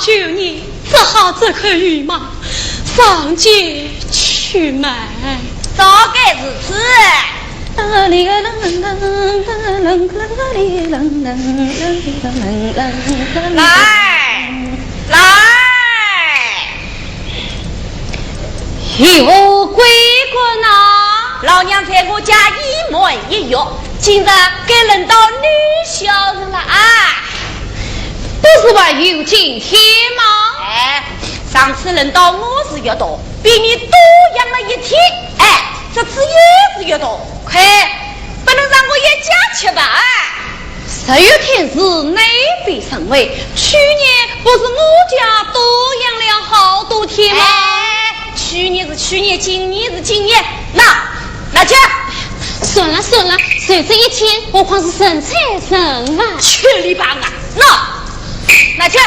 求你，只好这颗羽毛上街去买。大概如此。来。有鬼棍啊！老娘在我家一模一样，今日该轮到女小人了啊！不是话有今天吗？哎，上次轮到我是越多，比你多养了一天。哎，这次也是越多，快，不能让我一家吃吧？10月天是哪笔上位？去年不是我家多养了好多天吗？去年是去年，今年是今年，拿去。算了，谁这一天，何况是生财神啊！去你爸啊！拿去。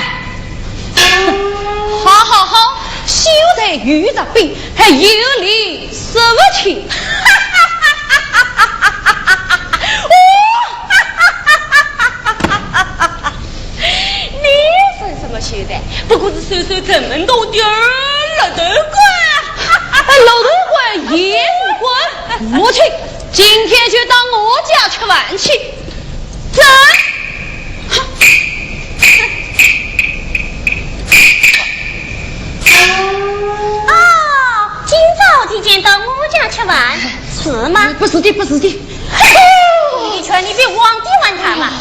好，秀才遇着病，还有理说不清。你算什么秀才？不过是收城门多点儿了头官，老头官也管。母亲，今天就到我家吃饭去。走。今早提前到我家吃饭，是吗？不是的。你劝你别忘记问他嘛。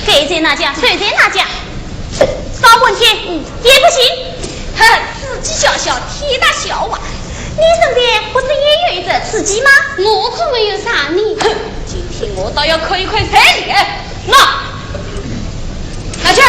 谁在哪家？谁在哪家？少问天，也不行。自己小小，天大小啊！你身边不是也有一只刺鸡吗？我可没有杀你。今天我倒要磕一块彩礼。拿去。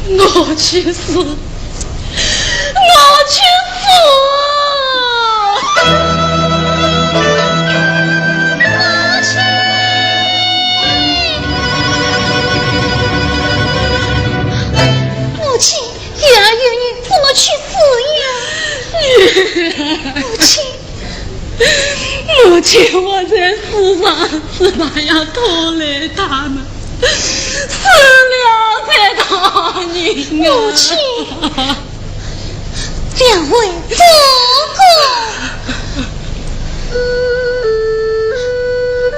我去死！母亲，女儿与你怎么去死呀？母亲，我在世上是把要拖累他们。死了才讨你母亲，两位哥哥，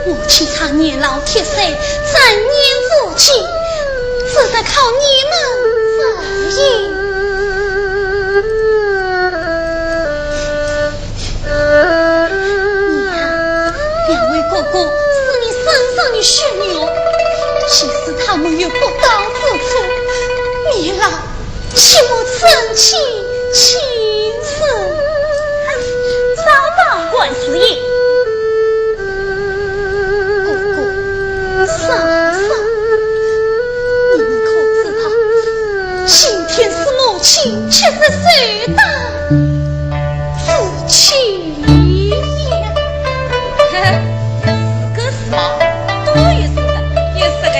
母亲常年老铁岁，残年父亲，只得靠你们照应。两位哥哥是你身上的血肉。其实他们有不当之处，你老切莫生气气愤，少当官司爷。哥哥，嫂嫂，你们可知道，今天是母亲70岁大自欺也。个是嘛，多有事的，也是个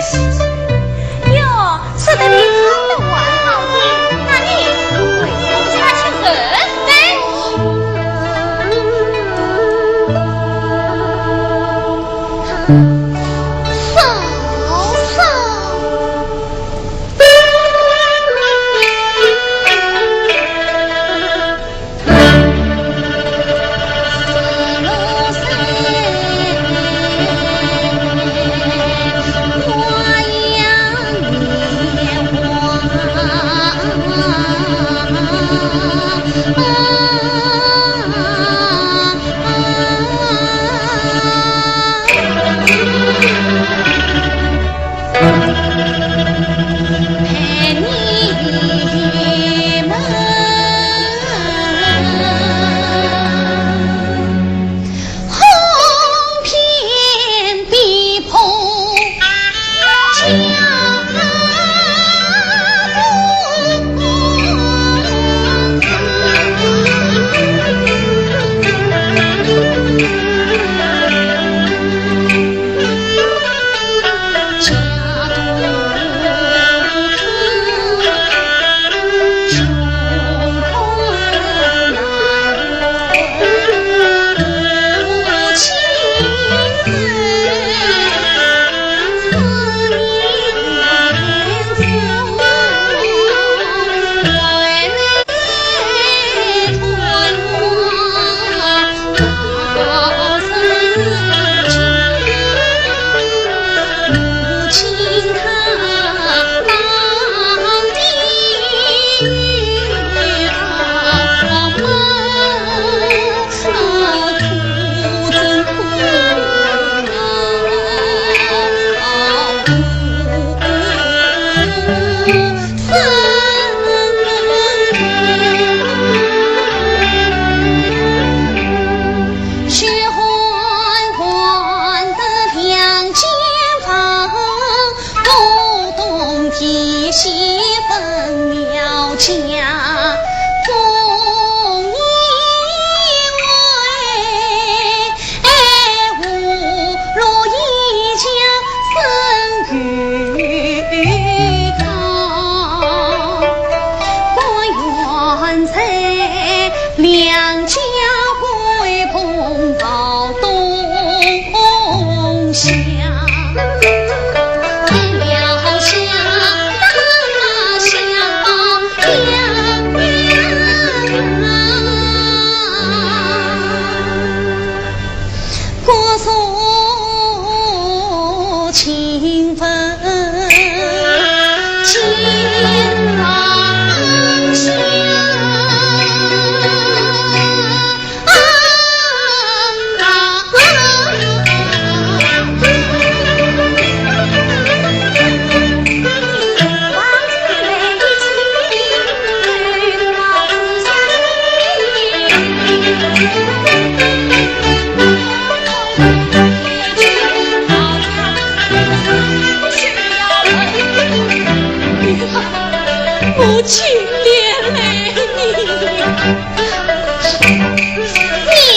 母亲连累你，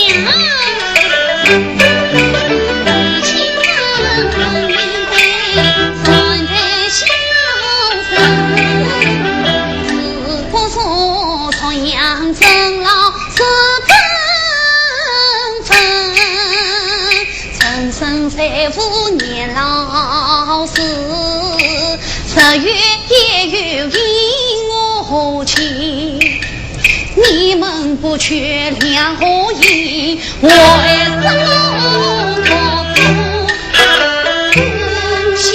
娘，母亲恩明贵，算在孝顺，自古所从养尊老是本分，曾生财富年老死，十月也有因我情，你们不缺两合意，我手不心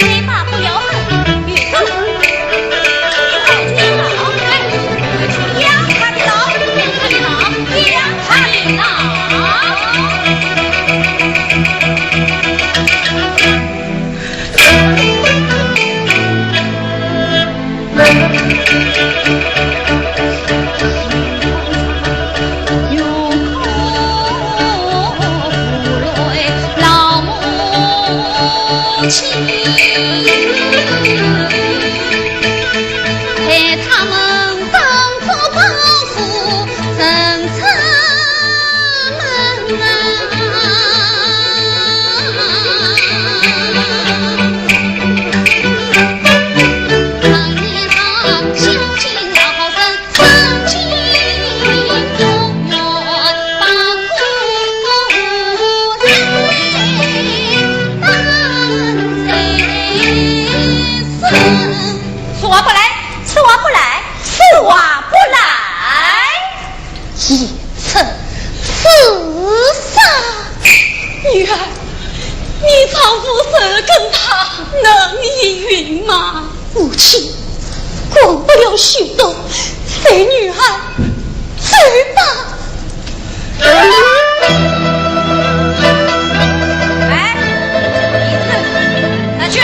谁把不了恨，与他养他的老，养他的老。Thank you. 一次自杀。女儿，你丈夫是跟他能应允吗？母亲，管不了许多，随女儿去吧。哎，一次拿去。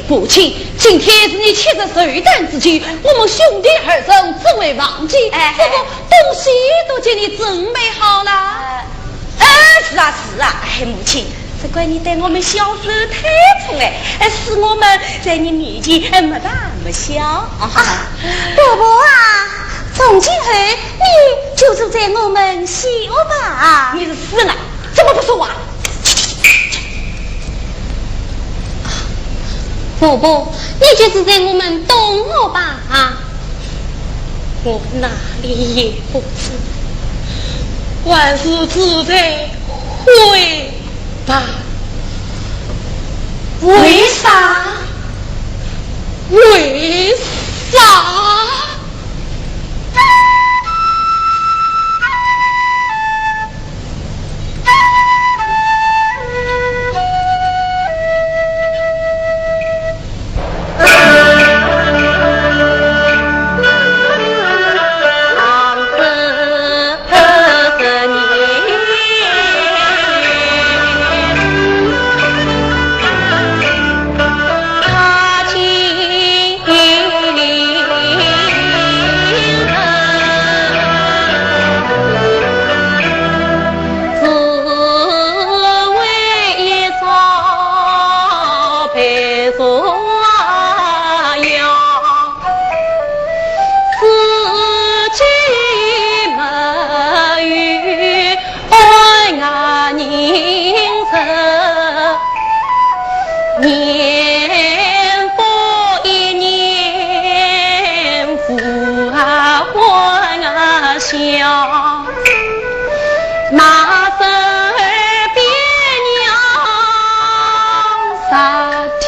母亲，今天是你70岁诞之期，我们兄弟二人只为忘记，这个东西都给你准备好了。是啊，母亲，这怪你对我们小时候太宠使我们在你面前没大没小。伯伯啊，从今后你就住在我们小吧。你是死人，怎么不说话？伯伯，你就是在我们东欧吧？我哪里也不知，万事只在会吧？为啥？为啥？他今乡，那声别娘三天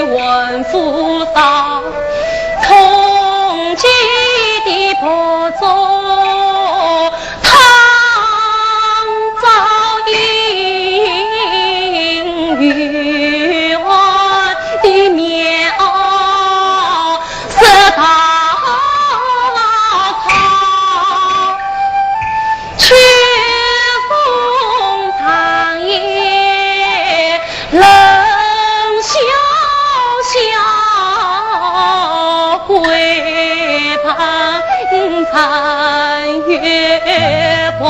问父嫂，从前的婆祖唐早应玉环的面袄色大草，却风长夜冷萧萧，归盼残月光。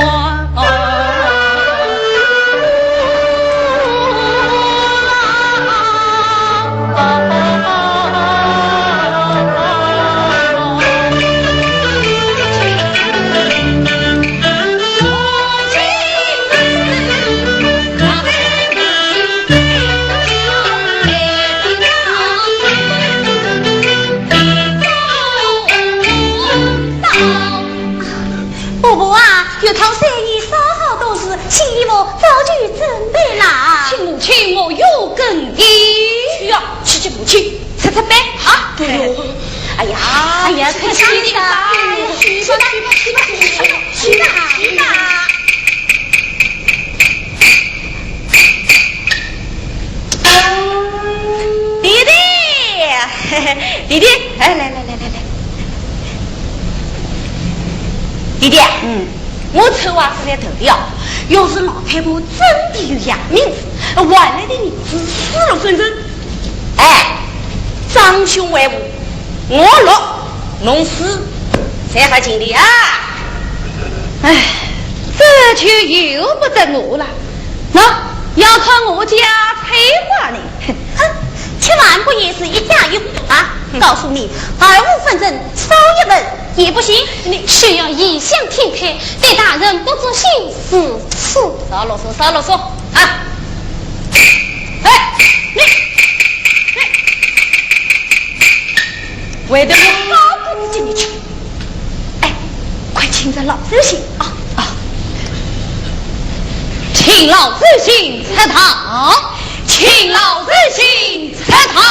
月堂三年烧好东西，请你我早就准备啦。请母亲，我有根的。去呀，去母亲，擦擦背啊！对哟。哎呀，哎呀，快去的，去吧，去吧。弟弟，来，弟弟，我丑娃子来投的啊！要是老太婆真的有洋名字，换来的名字死了分身。哎，长兄为伍，我落，弄死，才好尽力啊！哎，这就由不得我了。那要靠我家催化呢？千万不也是一家一户啊！告诉你，2、5分钟少一本也不行，你需要异想天开，对大人不做心事。少啰嗦啊！哎，你为得我高个子进去，哎，快请着老寿星啊！请老寿星出堂，请老寿星出堂。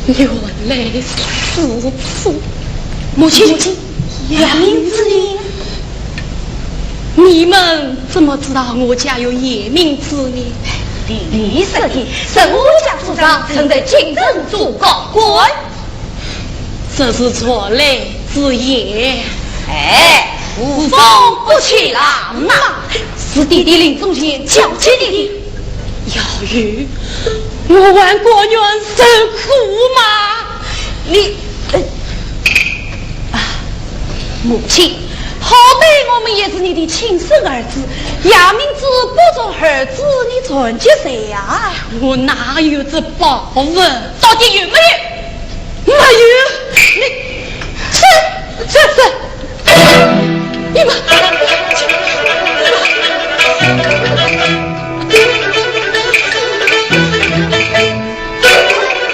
原来是此。母亲，杨明子呢？你们怎么知道我家有叶明子呢？李色的是我家族长曾在京城做高官。这是错来之言。无风不起浪嘛，是弟弟临终前教起你的。要与我为国人受苦吗？母亲，好歹我们也是你的亲生儿子，杨明子不做儿子，你传接谁呀？我哪有这宝文？到底有没有？没有。是。你们。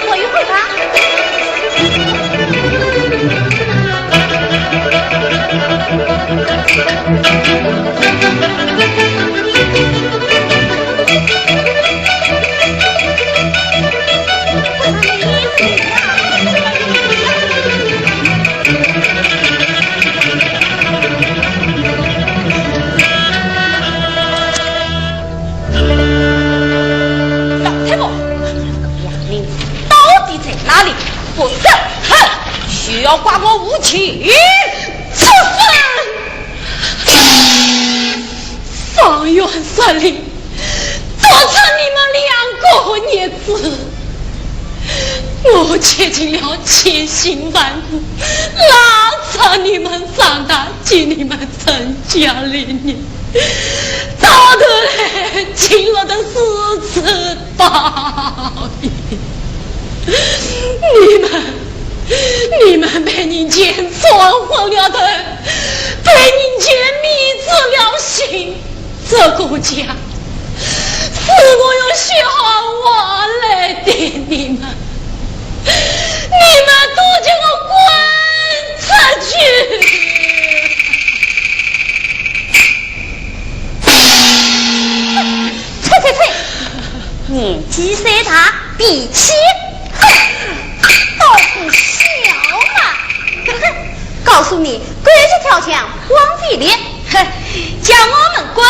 我一会儿吧。不是，哼！需要挂我无情，出事！方圆10里，多成你们2个孽子，我竭尽了千辛万苦，拉扯你们长大，给你们成家立业，到头来请了的4次报应。你们被人间冲昏了头，被人间迷住了心，这个家是我用血汗来的，你们都叫我滚出去！吹！年纪虽大，比起倒是小嘛！告诉你，鬼子跳墙往地里，将我们滚，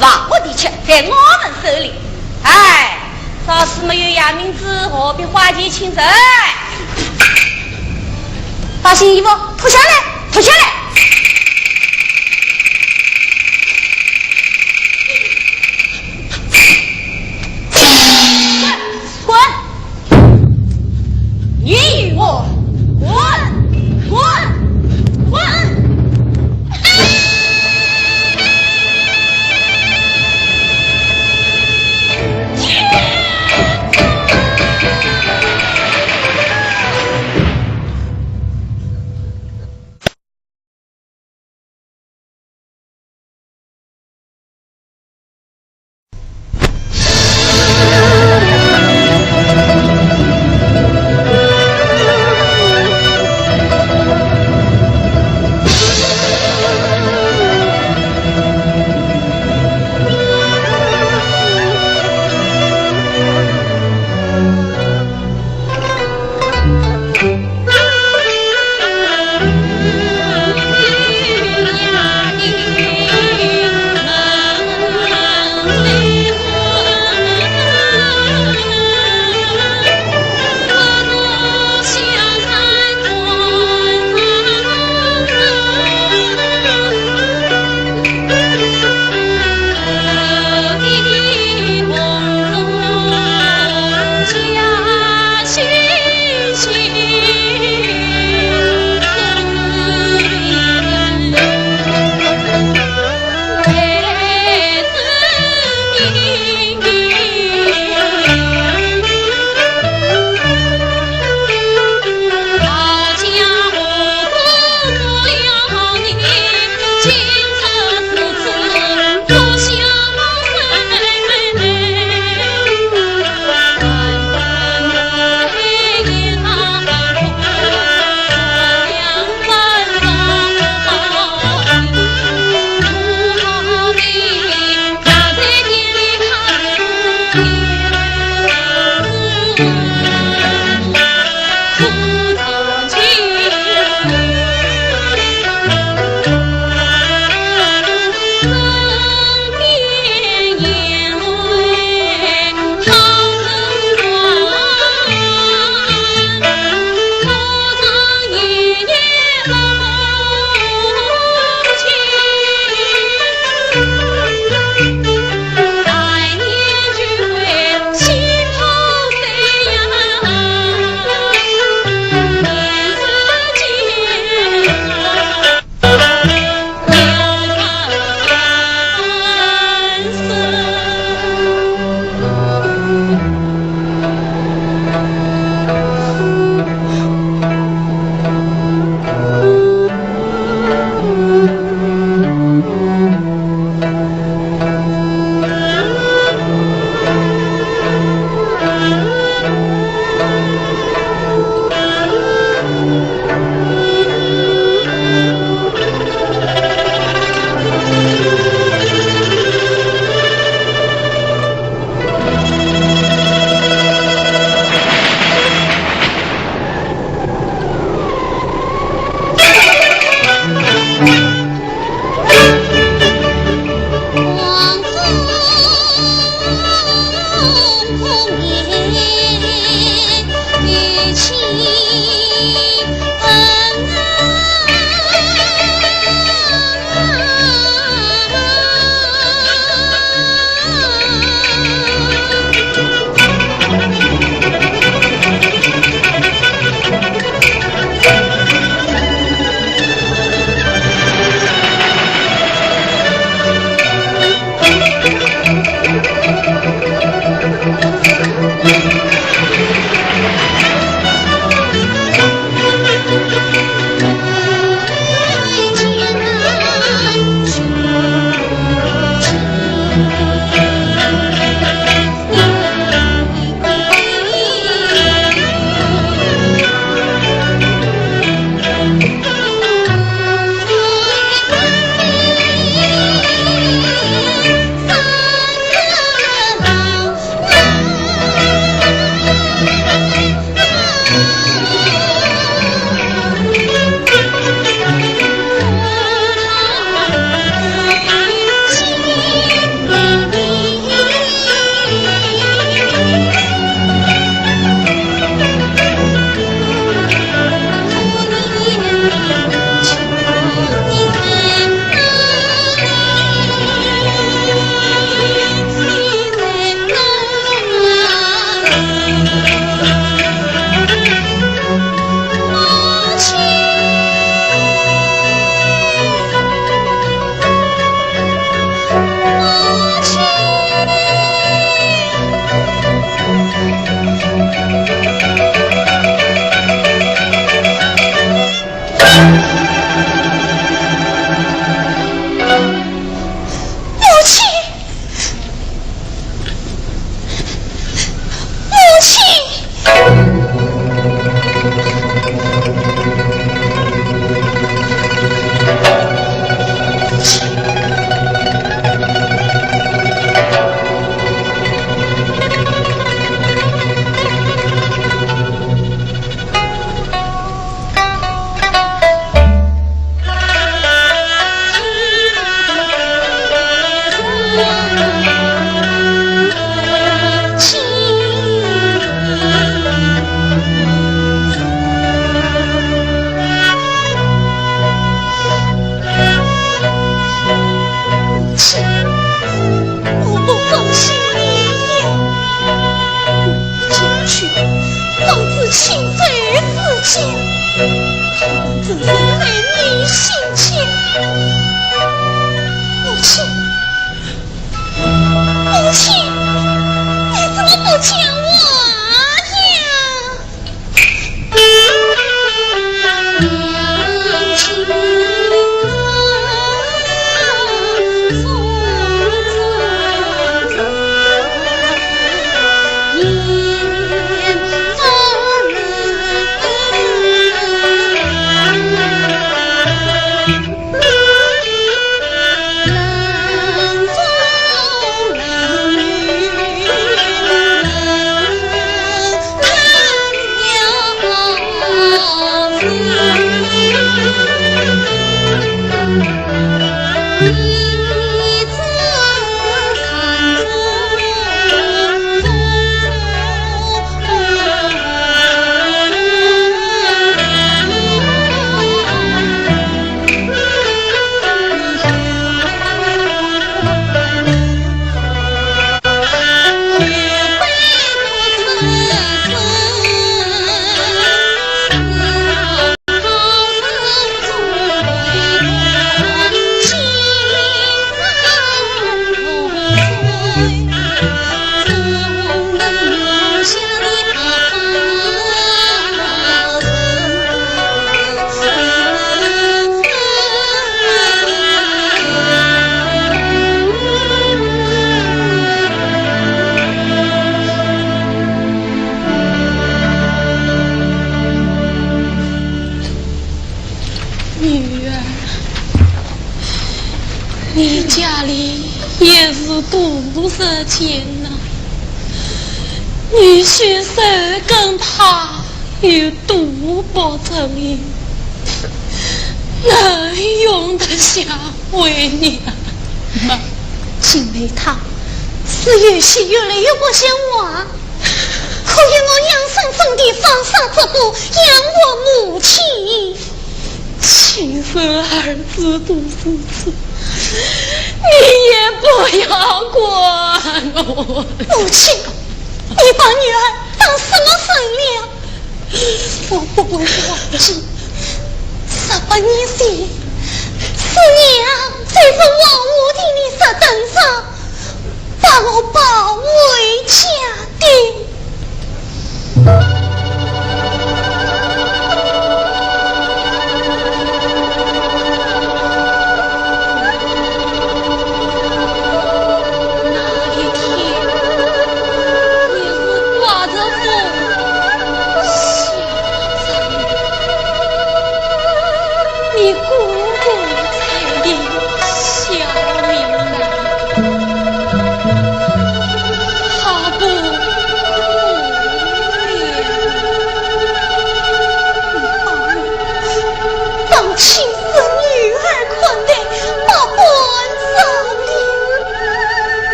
亡我的权在我们手里。早知没有杨明子，何必花钱请神？把新衣服脱下来！滚！你与我滚！色间呐，女婿手更怕有赌博成瘾，哪用得下为娘？金梅他是有些越来越不像我，可以我硬生生地放下这步养我母亲。亲生儿子读书子，你也不要管我。母亲，你把女儿当什么人了？我不会忘记18年前是娘在这王屋的历史灯上把我抱回家的。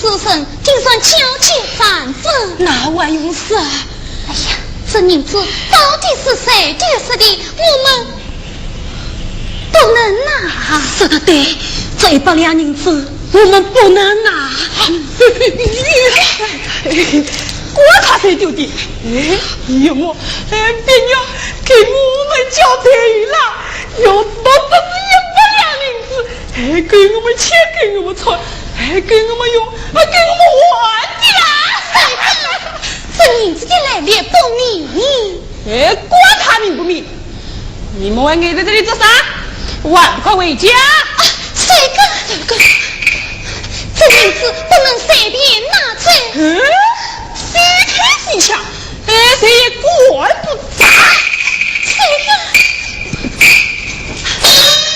自身定算交接反分，哪管用事啊？哎呀，这银子到底是谁丢失的？我们不能拿。说得对，这100两银子我们不能拿。我看谁丢的？我别娘给我们交代了，要是到这是100两银子，给我们钱，给我们穿。还给我们用，还给我们还的啦！这银子的来历不明，管他明不明？你们还挨在这里做啥？万块回家！这个，这银子不能随便拿走。谁开心抢？谁也管不着。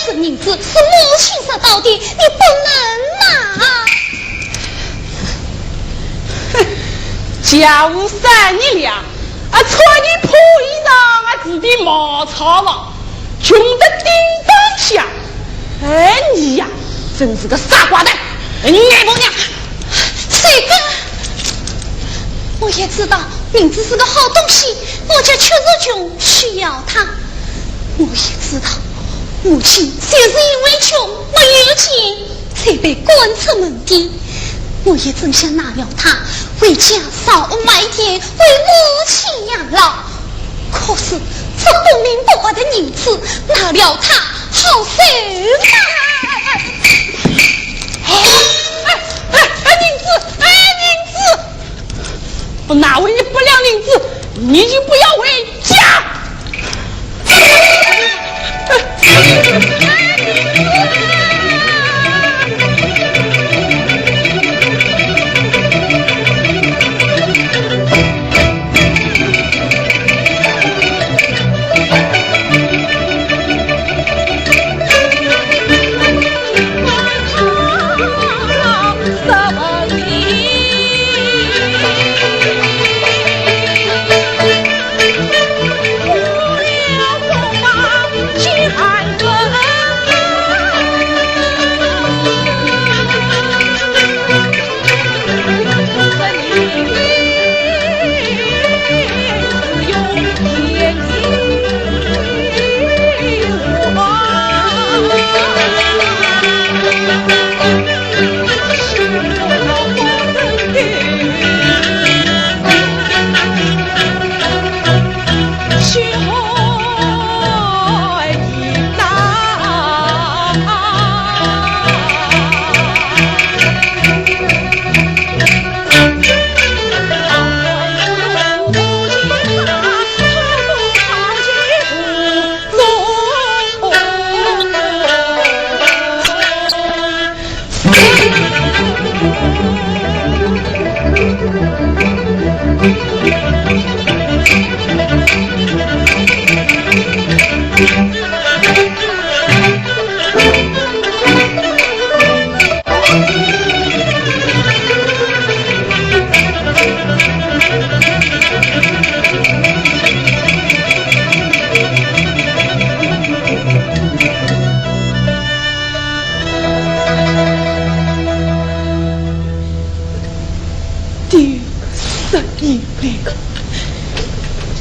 这银子是母亲拾到的，你不能拿。家务3两，穿的破衣裳，住的茅草房，穷得叮当响。你呀，真是个傻瓜蛋！你爱不娘？这个，我也知道银子是个好东西，我家确实穷，需要它。我也知道母亲就是因为穷没有钱才被赶出门的，我也真想拿了它回家扫卖田，为母亲养老。可是这不明不白的银子拿了它好受吗？银子，我拿回100两银子，你就不要回家。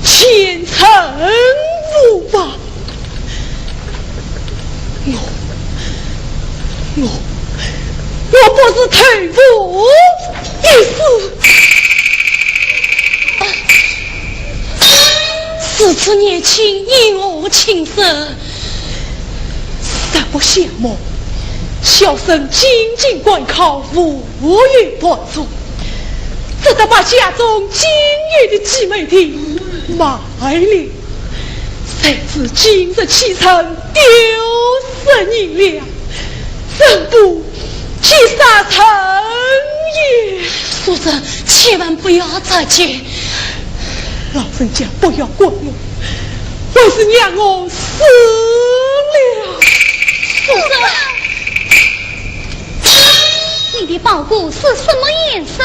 前程无望，我不是退步一死。此次年轻以我轻生，实不羡慕。小生精进关考，无语不足，只得把家中仅余的几枚地卖了。谁知今日启程丢失银两，怎不去杀成也？夫人千万不要着急，老人家不要管我，为是娘我死了。夫人，你的包裹是什么颜色？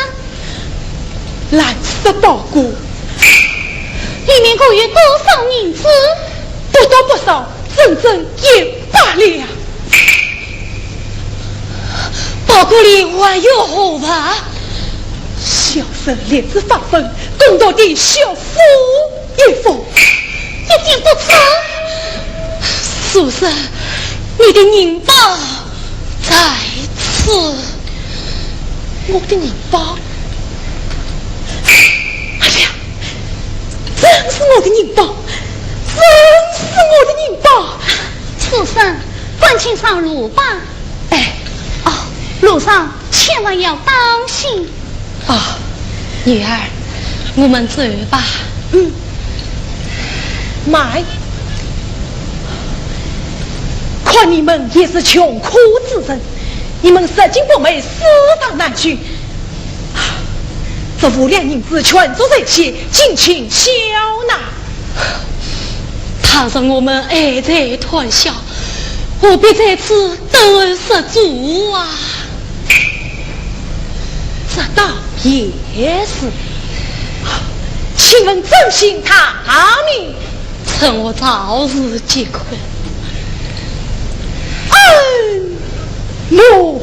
蓝色包裹，里面共有多少银子？不多不少，整整100两。包裹里还有何物？小生连日发疯，公道的小夫一封，一点不错。书生，你的银包在此。我的银包，哎呀，真是我的银包，真是我的银包。书生，赶紧上路吧。哎，哦，路上千万要当心。啊，女儿，我们走吧。买，看你们也是穷苦之人，你们拾金不昧，私访难去。这5两银子全做这些，敬请笑纳。他让我们爱在团笑，何必在此斗失足啊？这倒也是。请问真姓他名？趁我早日解困。我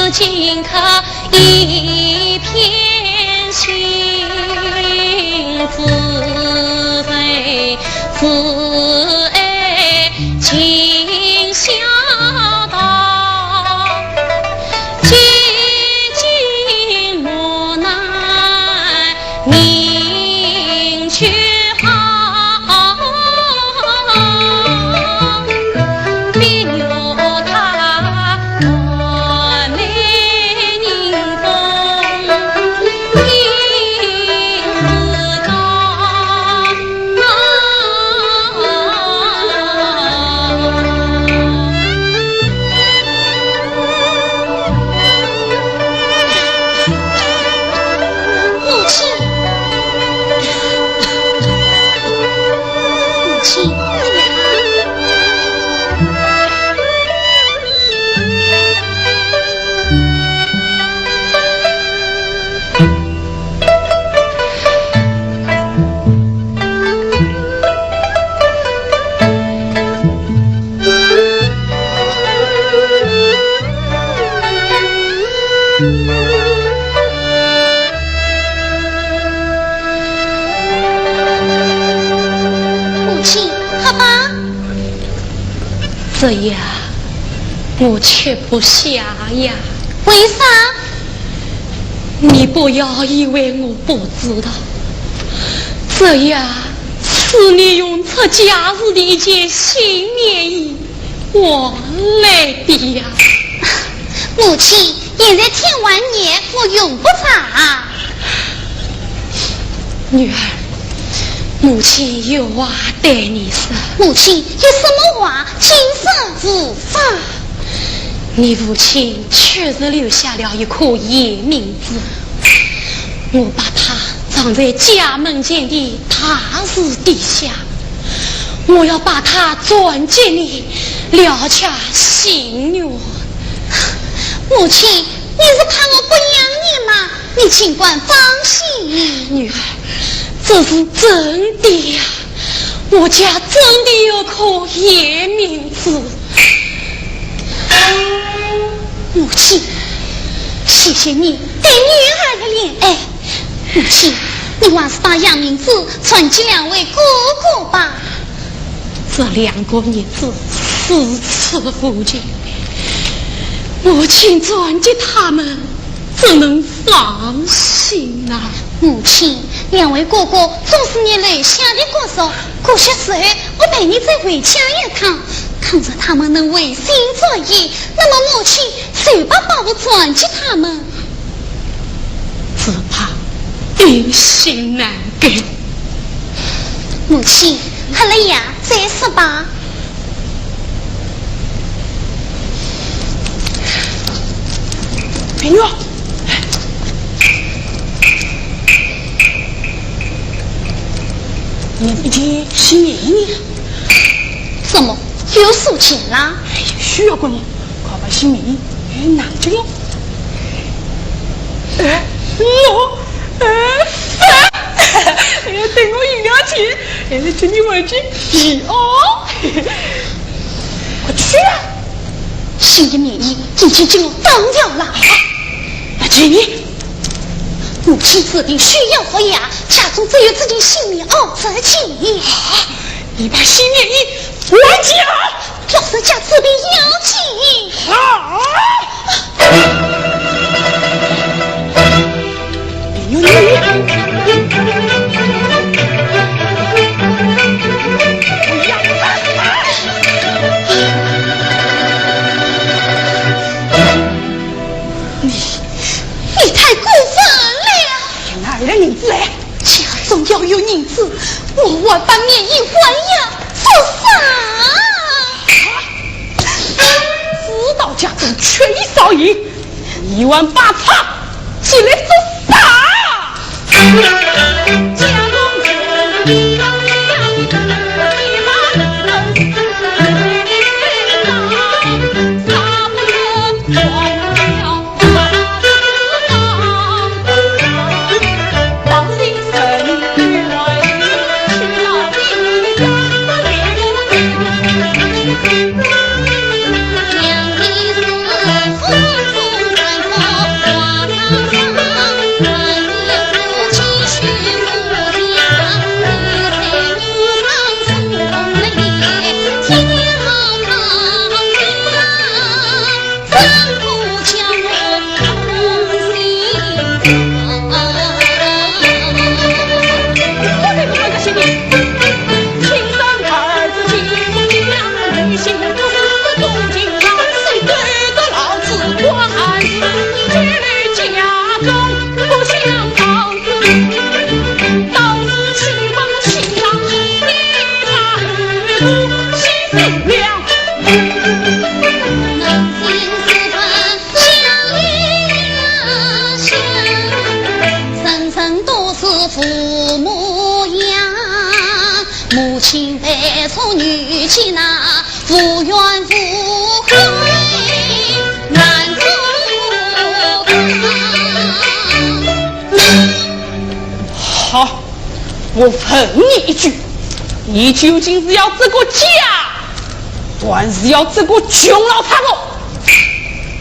顷刻一片心，自非自爱情相道，几经磨难明确好，别扭他我内凝风应自高。母亲，母亲，母亲，好吧，这样我却不下呀。为啥？你不要以为我不知道，这样是你用出家时的一件新棉衣换来的呀。母亲，现在天晚年，我用不着。女儿，母亲有话对你说。母亲有什么话，请说无妨。你父亲确实留下了一颗野明子，我把它藏在家门前的踏实底下，我要把它转给你，了却心愿。母亲，你是怕我不养你吗？你尽管放心。女儿，这是真的呀，我家真的有颗野明子。母亲，谢谢你对女儿的怜爱。母亲，你还是把养明子传给两位哥哥吧。这两个日子四次不见，母亲转给他们，怎能放心啊？母亲，两位哥哥总是你留下的国手，过些时候我陪你再回家一趟，看着他们能为心作意，那么母亲就把宝物转给他们。只怕定心难给。母亲，好了呀，再说吧。美女，你一件新棉衣，怎么有数钱啦？需要过你，快把新棉衣拿着了。等我饮料钱，请你回去洗哦。快去啊！新的棉衣已经进入脏掉了。那请你，母亲此病需要服药，家中只有自己性命自己。你把新棉衣还家。老人家我把免疫还呀，做啥？知道家中缺一少银，1万8千，进来做啥？家中缺1万女妻那无怨无悔，难做好，我问你一句，你究竟是要这个家，还是要这个穷老太婆？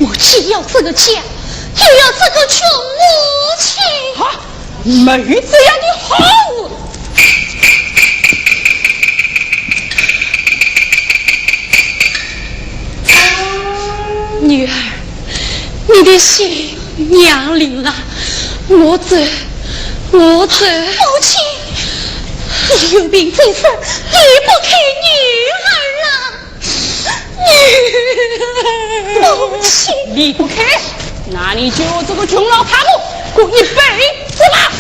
我既要这个家，又要这个穷母亲。啊，没这样的好事。女儿，你的心娘临了，我走。母亲，你有病在身，离不开女儿了。母亲，离不开，那你就这个穷老太婆过一辈子吧。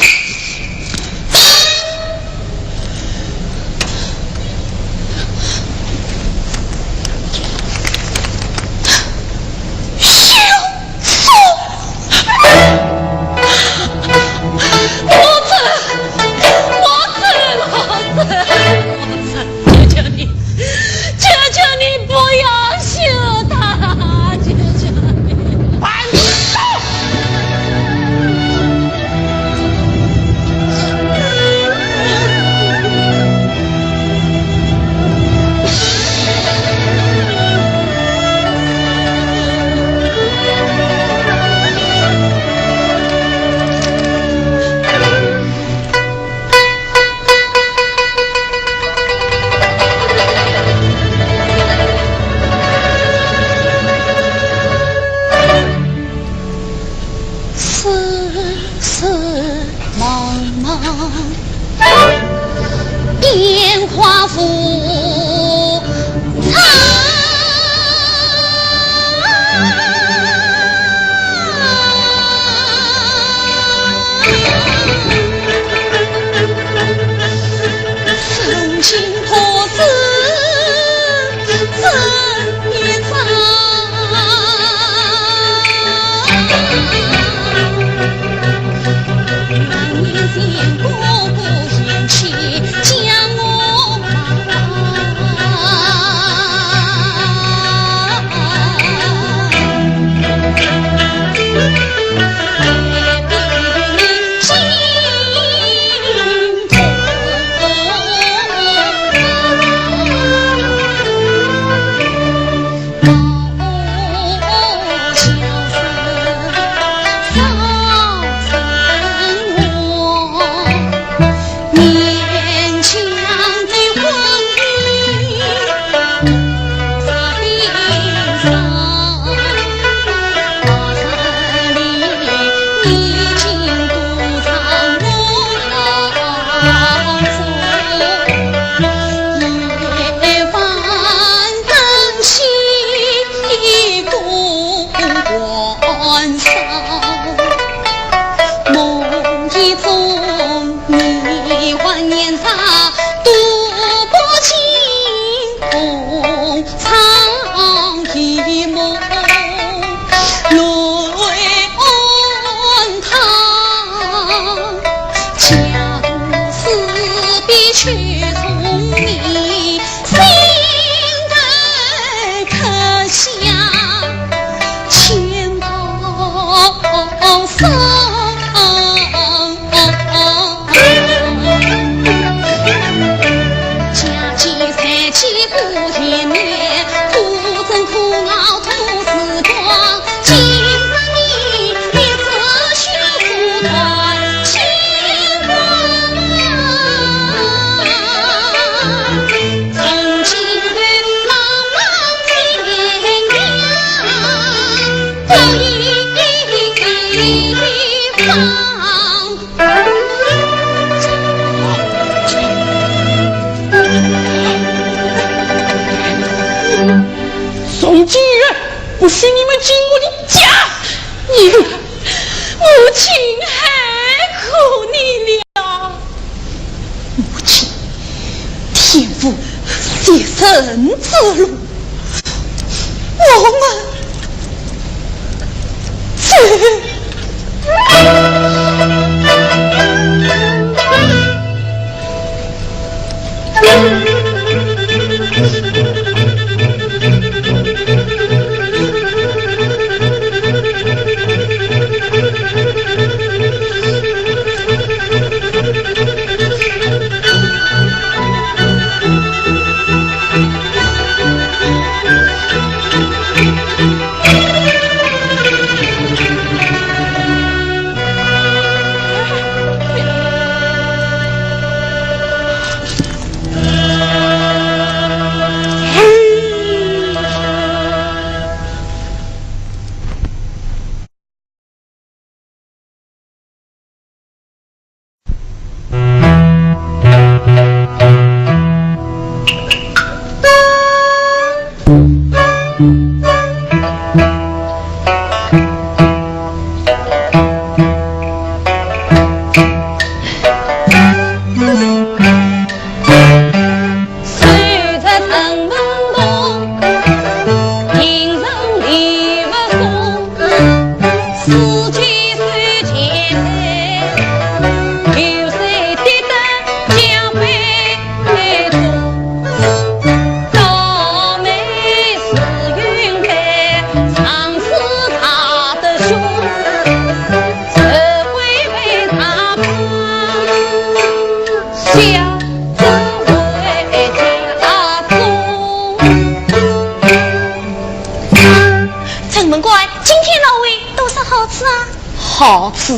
不许你们进我的家！你看，母亲还苦你了。母亲，天父牺牲之路，我们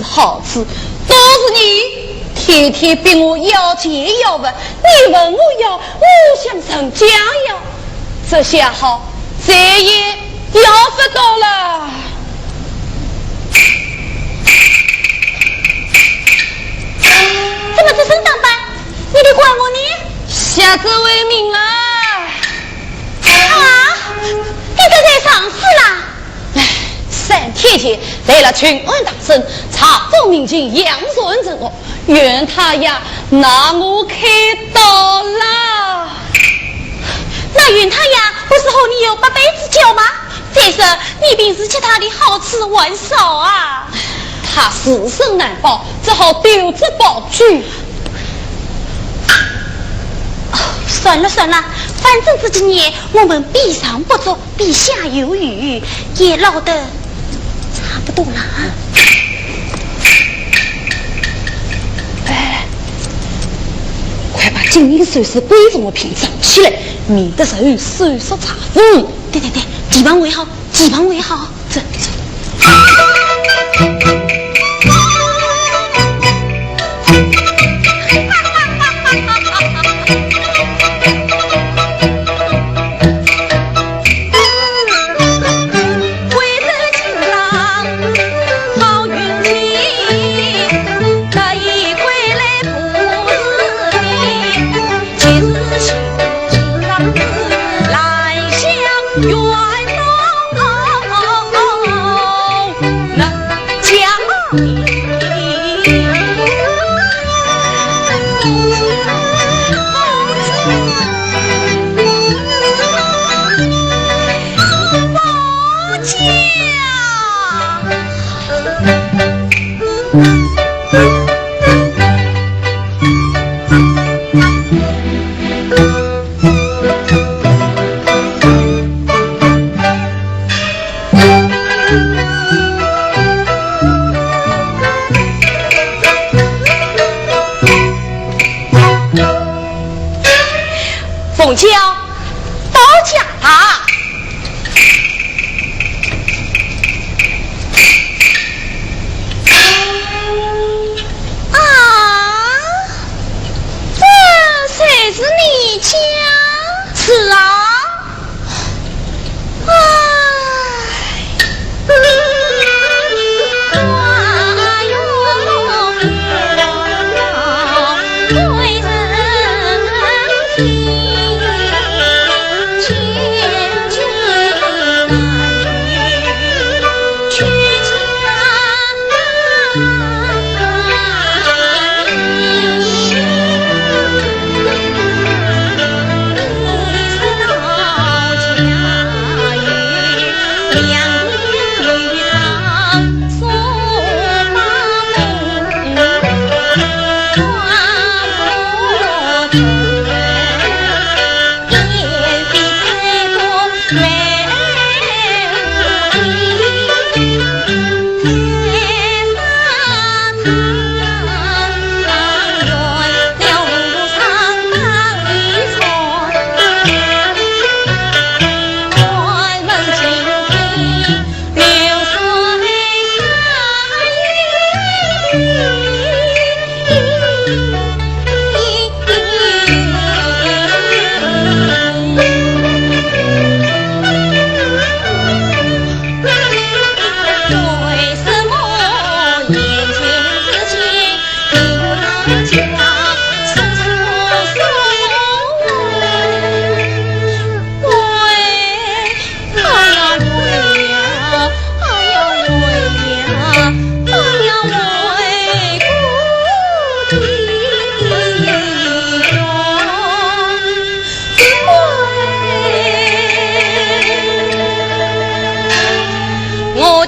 好吃，都是你天天逼我要钱要饭，你问我要，我想成家要，这下好，再也要不到了。怎么这身打扮？你得管我呢？下子为民啊！你这在上市啦？3天前来了群安大圣，查封民警杨顺正我，愿他呀拿我开刀啦。那愿他呀不是和你有8辈子交吗？再说你平时其他的好吃玩少啊。他死生难保，只好丢之保举。算了，反正这几年我们比上不足，比下有余，也捞得差不多了啊。快把金银首饰贵重物品藏起来，免得受搜索查封。对，几旁为好，走。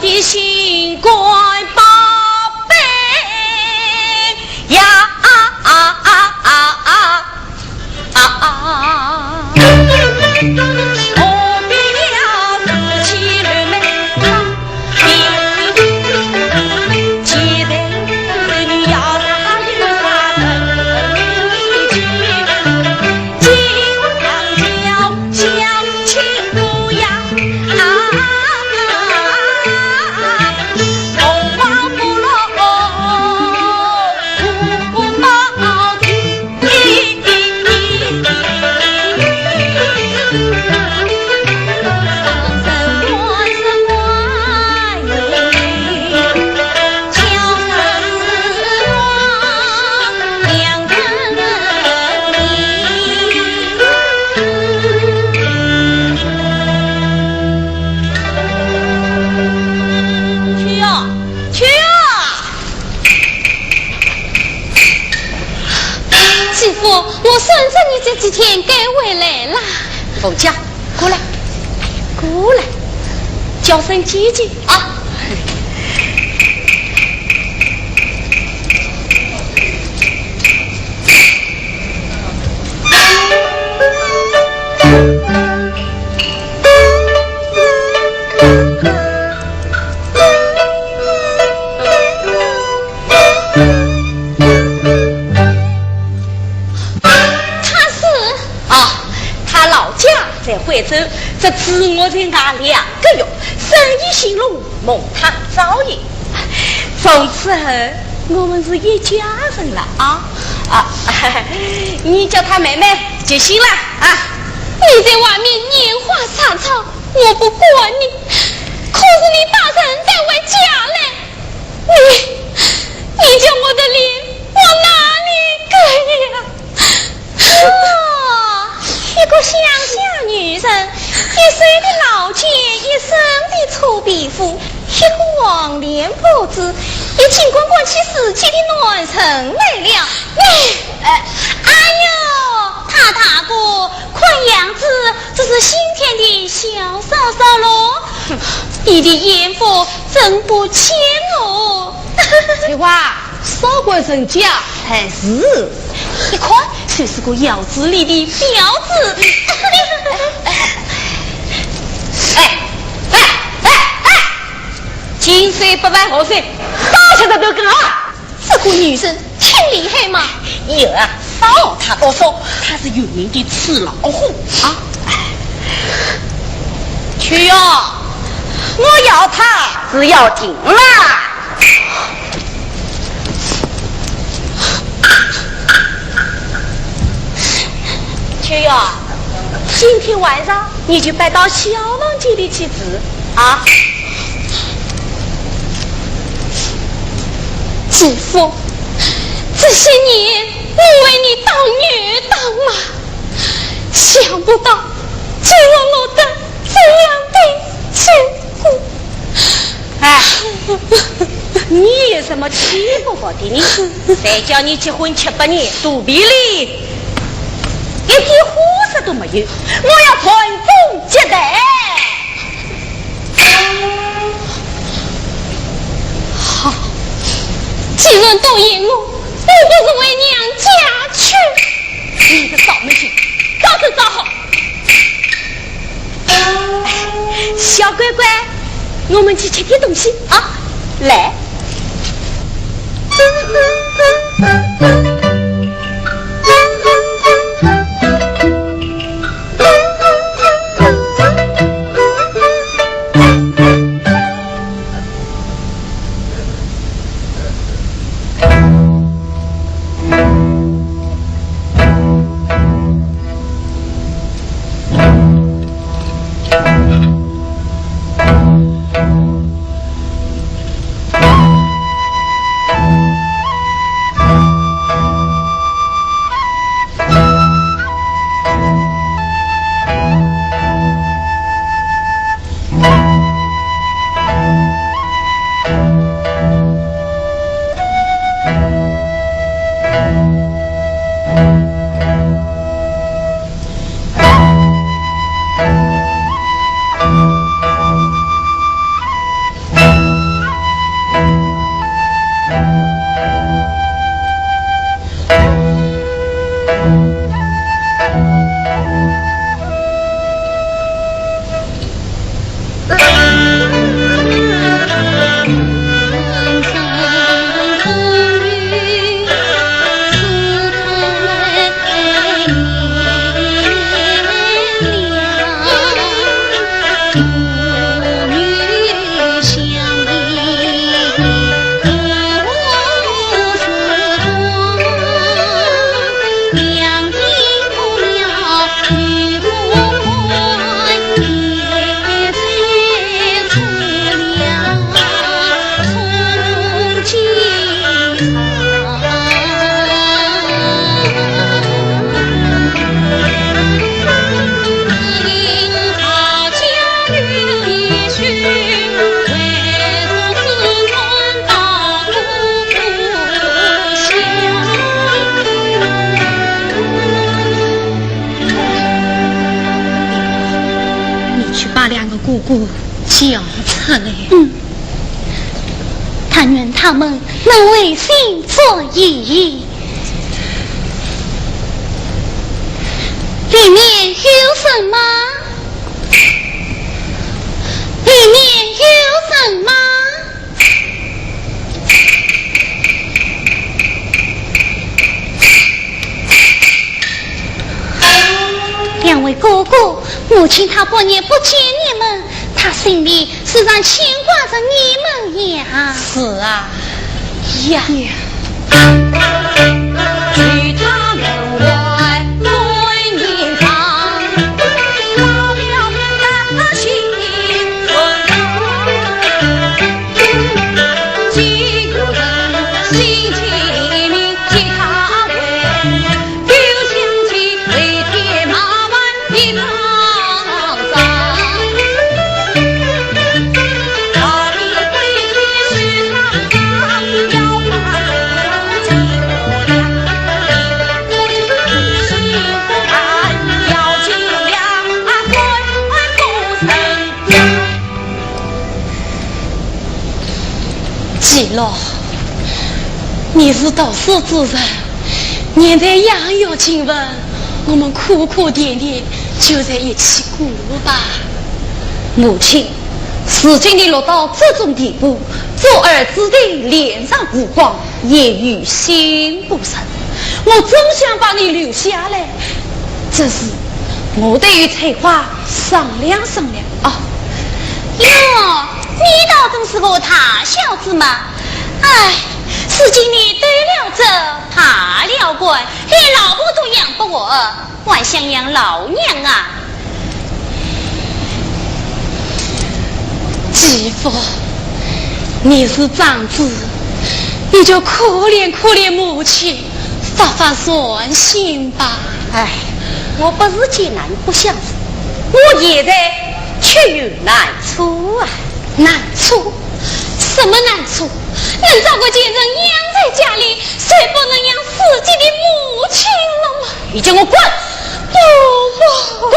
的心肝宝贝呀！这几天该回来了。凤姐，过来，过来，叫声姐姐啊！在惠州，这次我在外2个月，生意兴隆，蒙他照应。从此后，我们是一家人了啊！你叫他妹妹就行了啊！你在外面拈花撒草，我不管你。可是你大人带回家来，你叫我的脸往哪里搁呀？一个乡下女人，一岁的老奸，一身的臭皮肤，一个黄脸婆子，一情滚滚起死气的暖神来了。哎呦，他大哥，看样子这是新添的小嫂嫂喽。你的眼福真不浅哦。这话少管人家才是。你看，这是个窑子里的标志。金水不犯河水，到现在都跟啊！这个女人挺厉害嘛。有啊，少他多说，她是有名的吃老虎啊！去哟，我要她是要紧啦。去哟，今天晚上你就搬到小房间里去治啊！姐夫，这些年我为你当女当妈，想不到就要落得这样的结果。你有什么欺负我的你？再叫你结婚7、8年，肚皮里一点货色都没有，我要传宗接代。好，既然答应我，我不是为娘家去。你个倒霉心，早就找好。小乖乖，我们去吃点东西啊！来。去把两个姑姑叫出来。但愿他们能为心所依。里面有什么？里面有什么？两位哥哥，母亲她多年不见你们，她心里时常牵挂着你们呀。是啊，呀，去他门外对面堂，老了的新婚，几个人心情明吉他味，又想起雷天马湾的沧桑，他的回去是沧桑要把人寂寞凉，心肝要尽量魂不成家。季老，你是读书之人，现在样样经文，我们苦苦点点就在一起过吧。母亲，事情已落到这种地步，做儿子的脸上无光，也于心不成。我总想把你留下来，只是我得与翠花商量商量啊。哟，你倒真是个大小子嘛！哎，如今你得了这爬了官，连老婆都养不活，还想养老娘啊？继父，你是长子，你就可怜可怜母亲，发发善心吧。哎，我不是艰难不相负，我现在却有难处啊！难处？什么难处？能找个贱人养在家里，谁不能养自己的母亲了吗？你叫我滚！不，滚！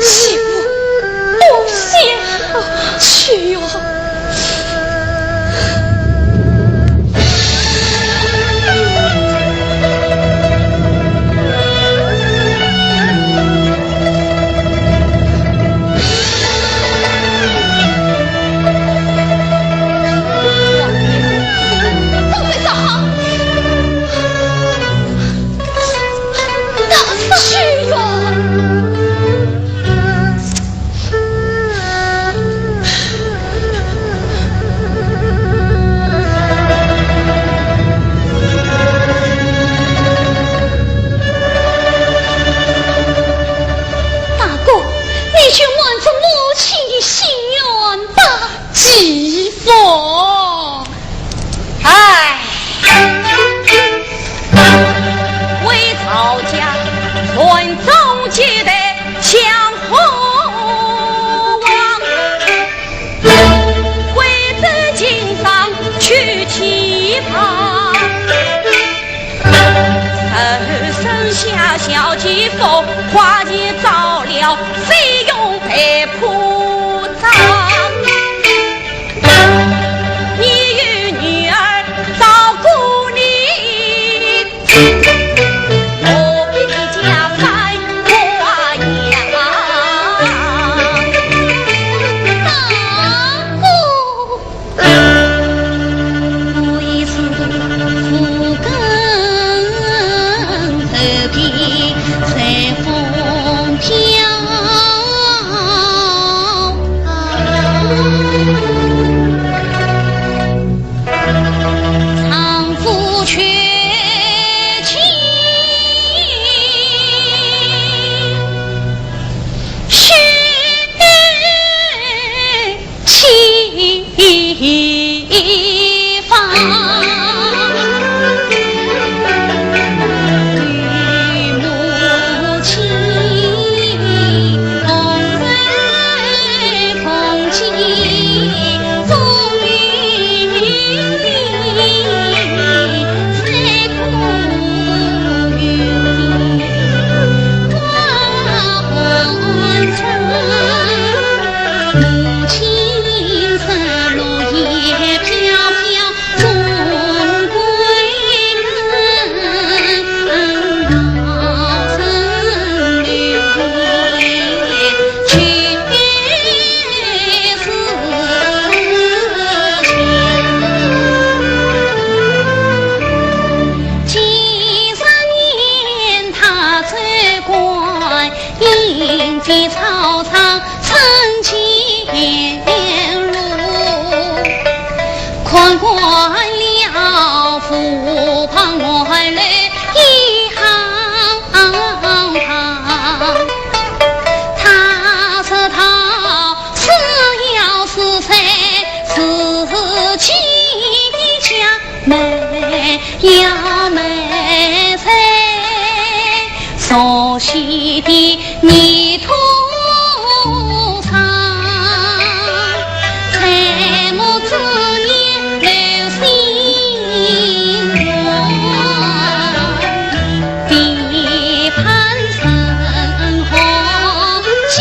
媳妇，不行，去哟！小继父花节早了，费用被铺张。你与女儿照顾你，我比你家饭花样。大姑，我已是苦根头皮。随风飘的草场撑起路，宽宽了湖旁外来一行行，他说他是要是谁自己的家没要没谁熟悉的泥土上，才莫子年留心窝，地盘生活家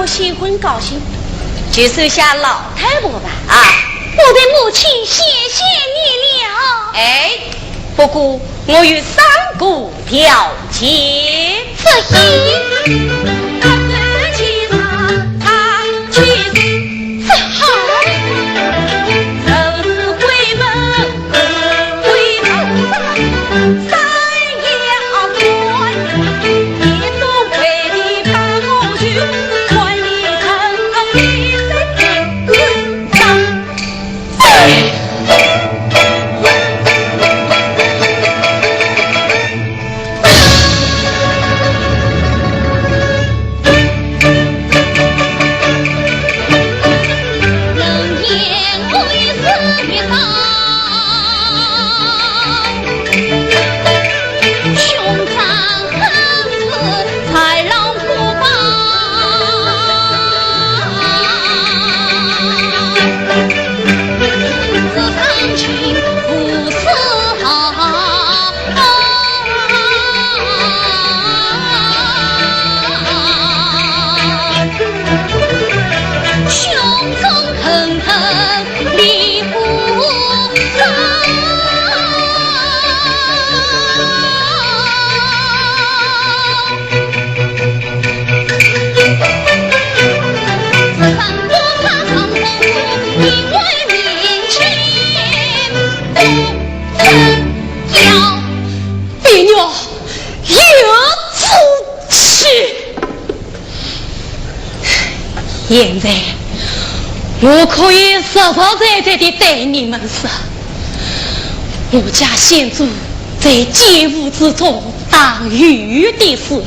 兴高兴，就收下老太婆吧。啊，我的母亲，谢谢你了。哎，不过我有三个条件。这一，现在我可以实实在在的对你们说，我家先祖在监狱之中当狱的时候，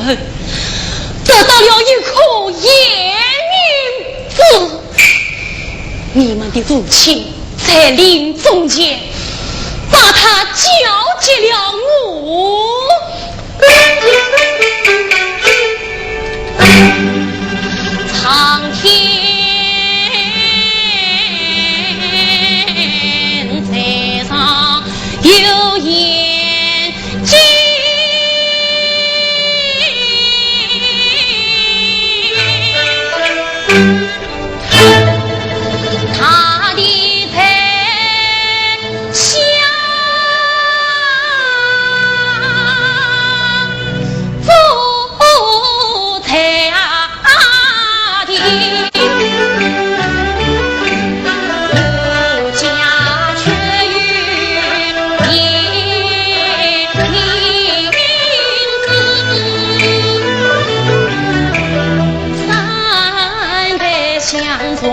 得到了一颗验明子，你们的父亲在临终前把它交给了我。苍天在上有眼睛，他的在下走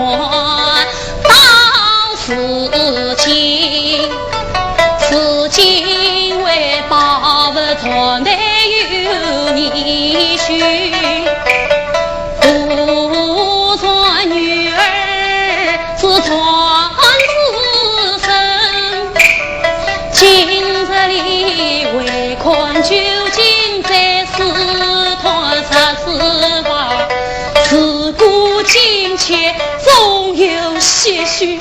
在从内有你婿，不做女儿是传子身，今日里为困究竟在四团杀死吧，自古今切总有些许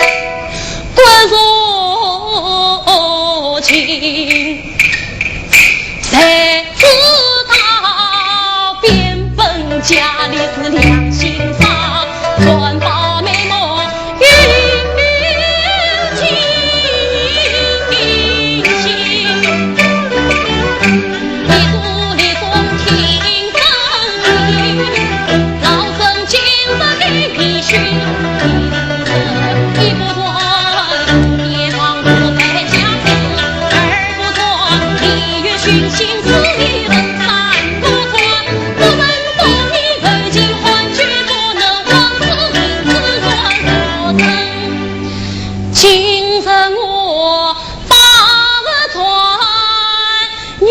关若情。才知道变本加厉是良心伤，转把美梦与惊醒。寻心思意冷残不脱，我们和你如今欢聚不能忘自自我所曾。今生我把船你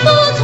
不传。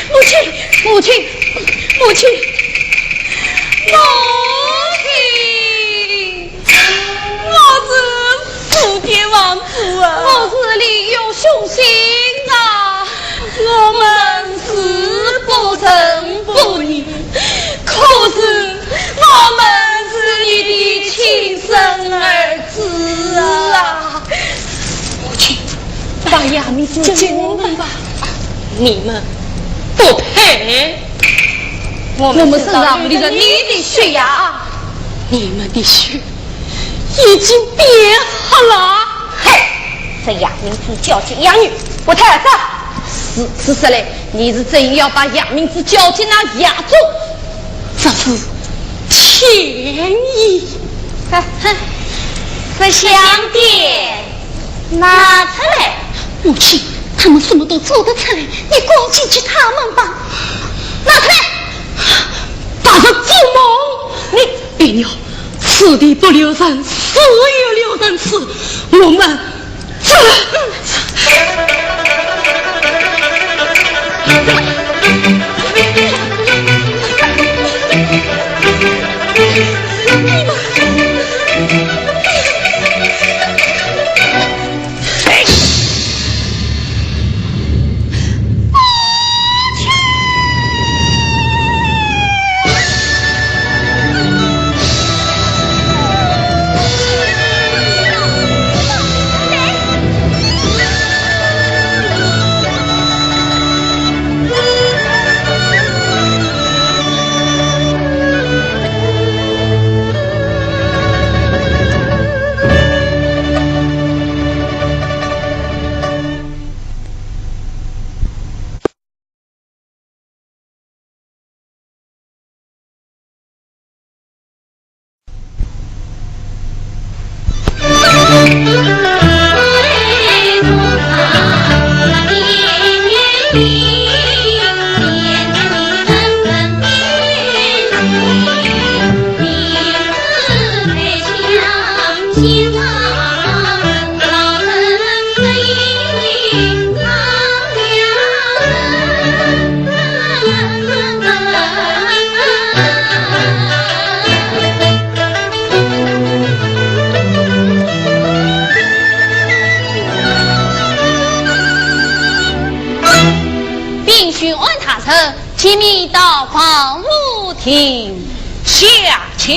母亲，母亲，母亲，我是福建王子啊！我是李有雄心啊！我们是不生不离，可是我们是你的亲生儿子啊！母亲，把亚米子给我们吧，你们不配。我们身上流着你的血呀，你们的血已经变黑了。嘿，这亚明子交进养女，不太子。是嘞，你是真要把亚明子交进那亚中，这是天意。这香点拿出来。母亲，他们什么都做得出来，你光进去他们吧。拿出来。大人做梦，你别鸟，此地不留人，死也留人死。我们走。请你到房屋厅下瞧。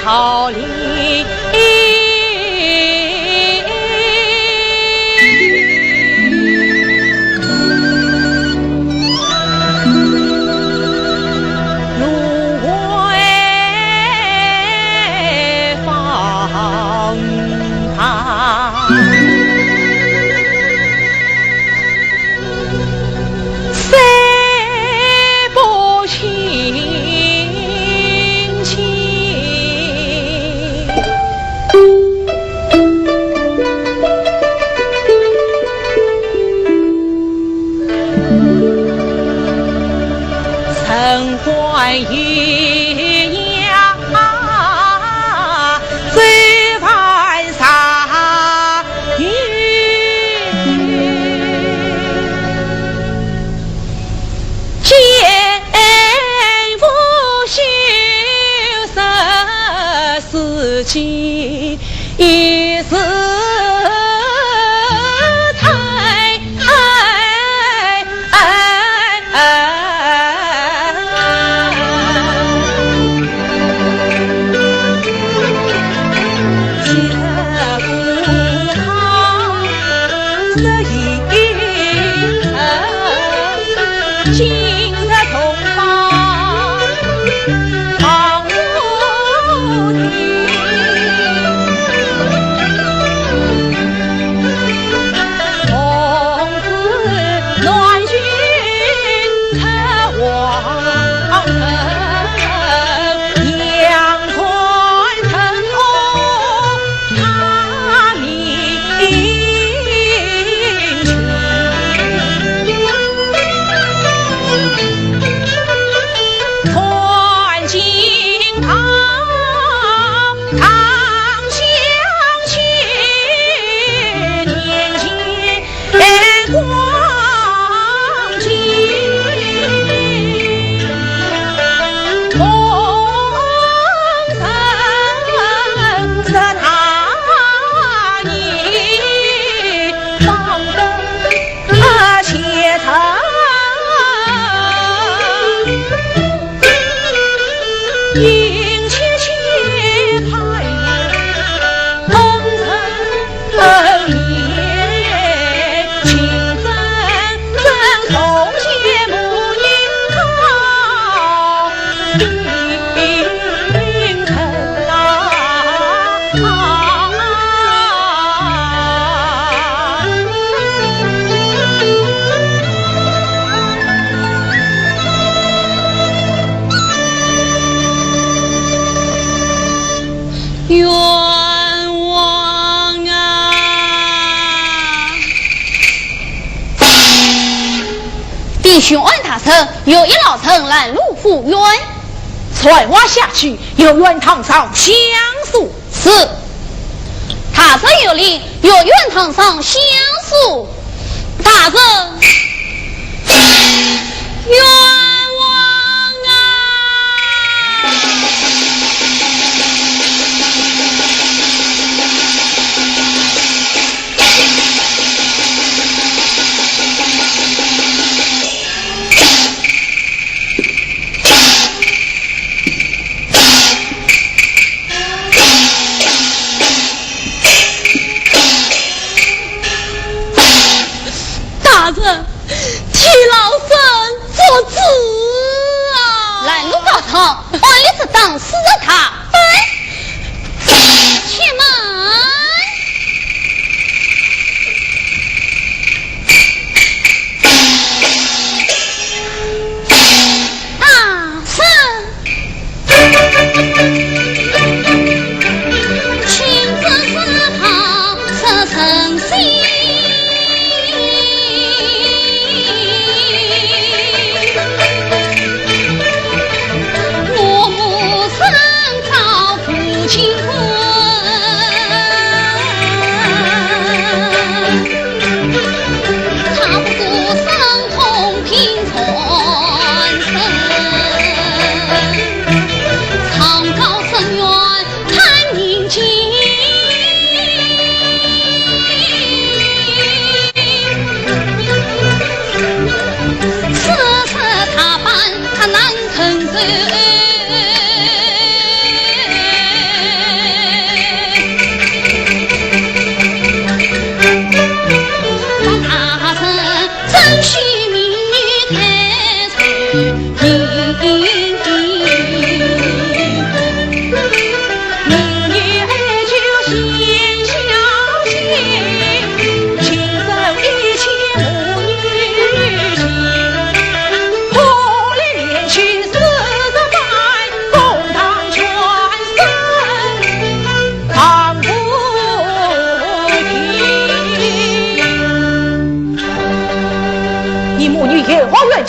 桃李。一字冤枉啊！弟兄按他称，有一老臣拦路赴冤，踹挖下去，有冤堂上相诉。是，他这有理，有冤堂上相诉。大人，冤枉啊！大人，替老身做主啊！来路高堂，万里之当死了他。且慢。大圣，亲自四旁设诚心。我母生长。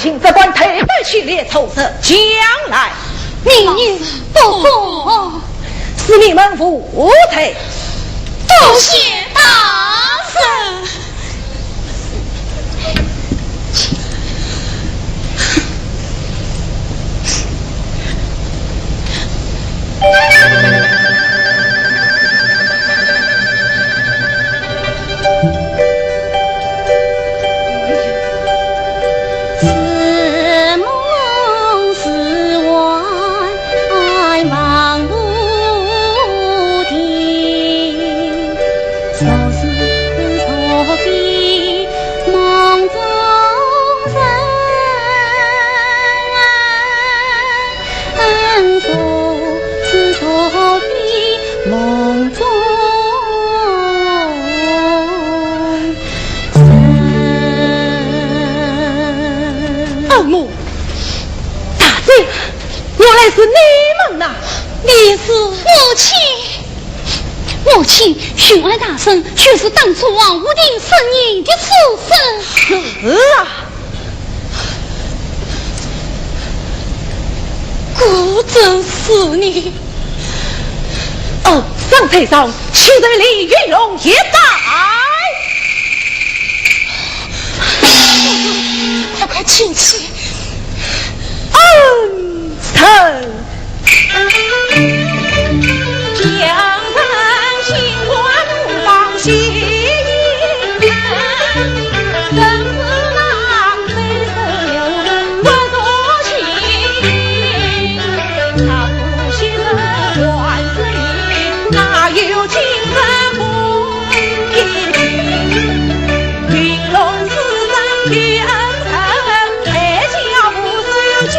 请这官退回去列筹策，将来命运不公，是你们无才。多谢大圣。是你们呐！你是母亲，母亲寻爱大圣，却是当初王无定生你的父身。是啊，果真是你。哦，上台上，请对李云龙一拜。快请起。臣江山新官不放心，真是浪费生我多情，他不惜这万世名，哪有今日不云龙是人的恩臣，太家不是有情。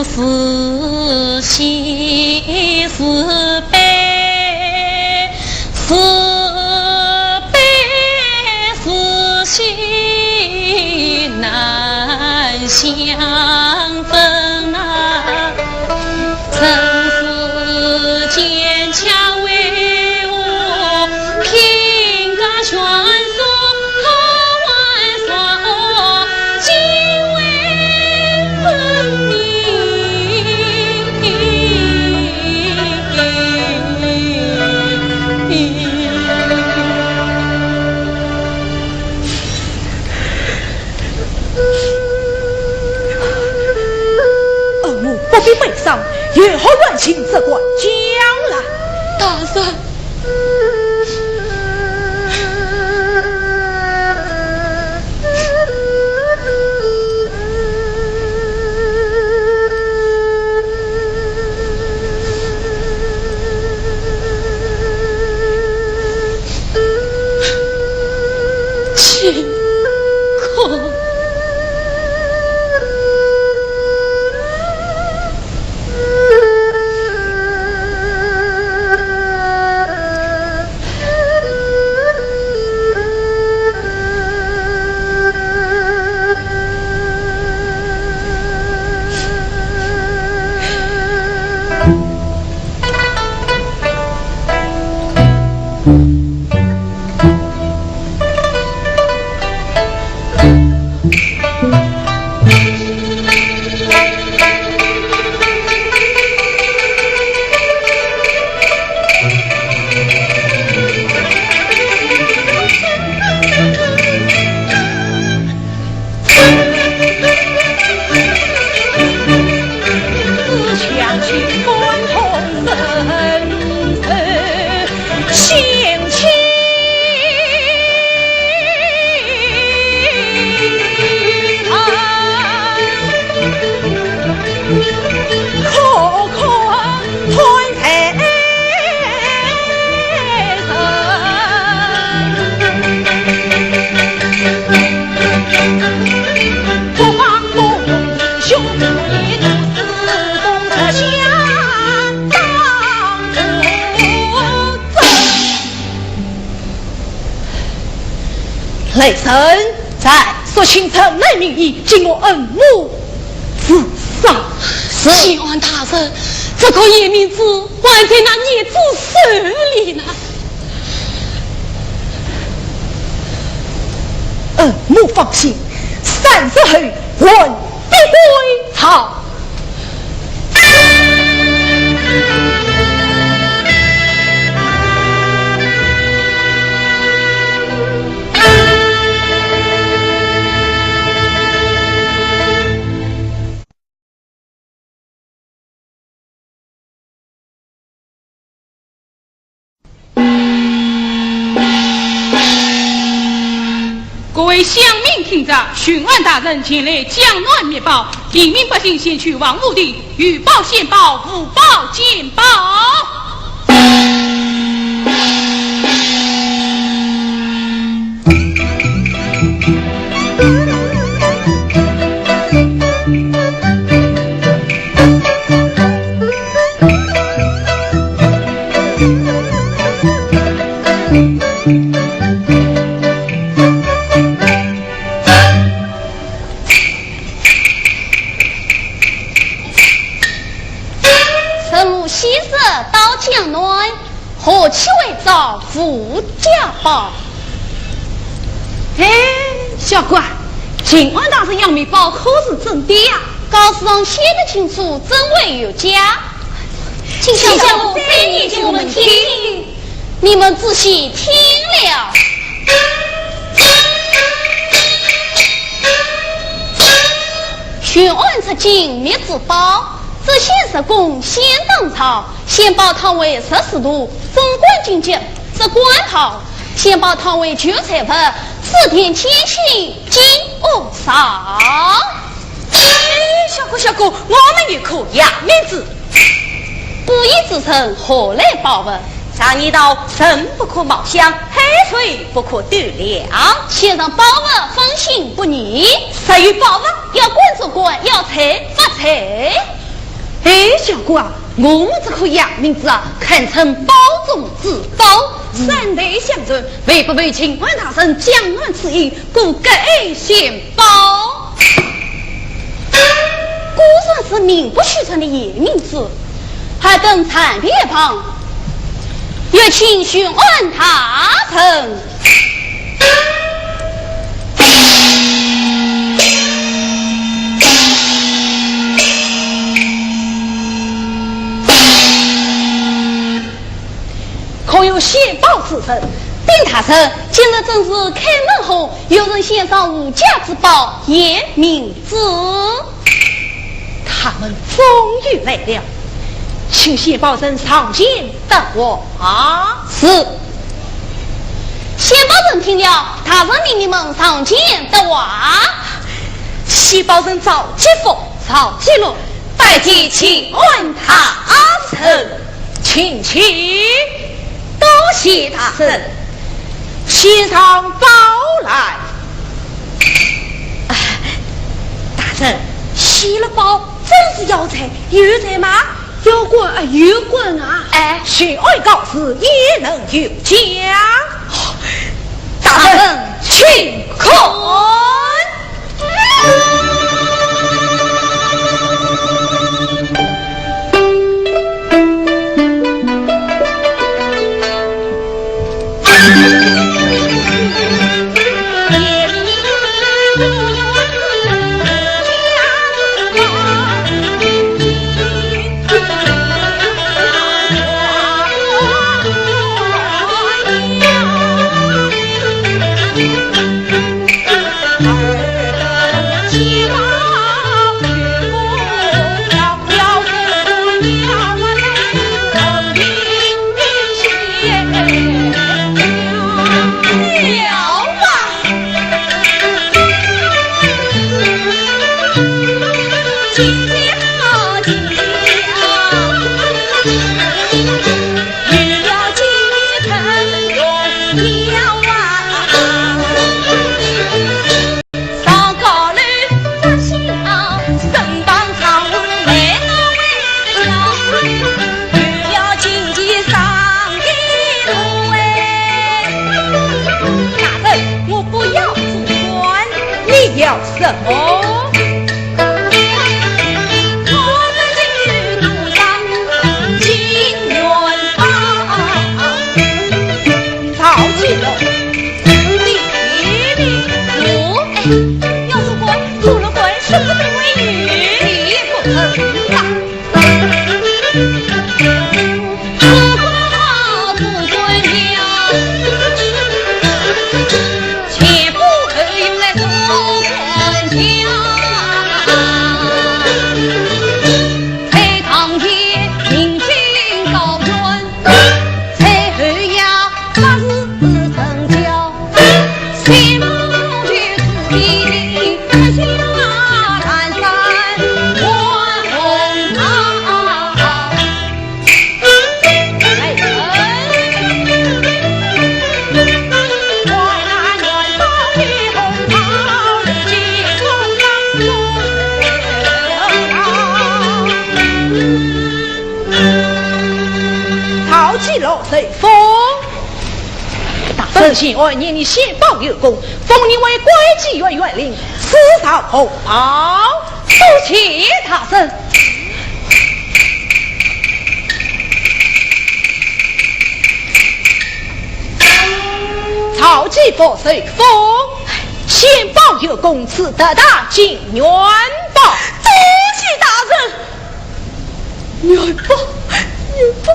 是喜是悲，是悲是喜难相分啊！曾是坚强为我凭个悬索和万索，今为分明。不必悲伤，也好乱请这官将来。大圣，请空。雷神在说清城内民意，尽我恩母自杀。秦王大人，这个叶明子还在那孽子手里呢。恩母放心，3日后我必归朝。各位乡民听着，巡按大人前来江南灭报，黎民百姓先去王墓地，欲报先报，无报见报。何其为造富家宝？哎，小官，秦王大人杨梅报可是真的呀？告示上写的清楚，真伪有假？请小官再念给我们听，你们仔细听了。巡按出境灭之报，这显示公先当朝，先报堂为14度，封官进爵。这官堂先报堂为9彩份，4天天庆金屋赏。小哥，我们也可以啊，面子。不义之臣何来报问？常言道，人不可貌相，海水不可斗量。先生报问放心不疑，谁与报问？要官做官，要财发财。哎，小哥啊，我们这颗洋名字啊，堪称宝中之宝，3代相传，为不为秦王大人江南之意，故改先报。果然是名不虚传的野名字，还等残别旁，愿请巡按大臣。可有先报之分？丁大臣，今日正是开门后，有人献上无价之宝野名字。他们终于来了，请先报人上前等我啊！是。先报人听了，大人命你们上前等我啊！先报人早接福，早接禄，拜见秦王大臣，请。多谢大人。先上报来。大人，写了包真是要财，有财吗？有官有官啊！哎，巡按告示也能有奖。大人请看。了叫什么？本县2年你先报有功，封你为归济院院令，私扫红袍，多谢他生。曹继佛随封，先报有功，赐得大进元宝。多谢大人。元宝，元宝。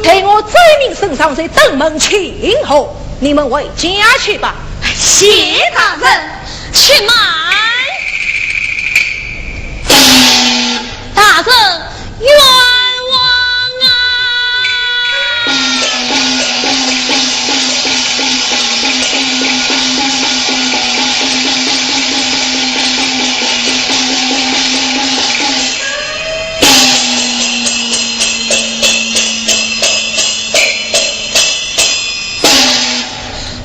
待我罪名身上在登门请候，你们回家去吧。谢大人，且慢。大人冤枉啊！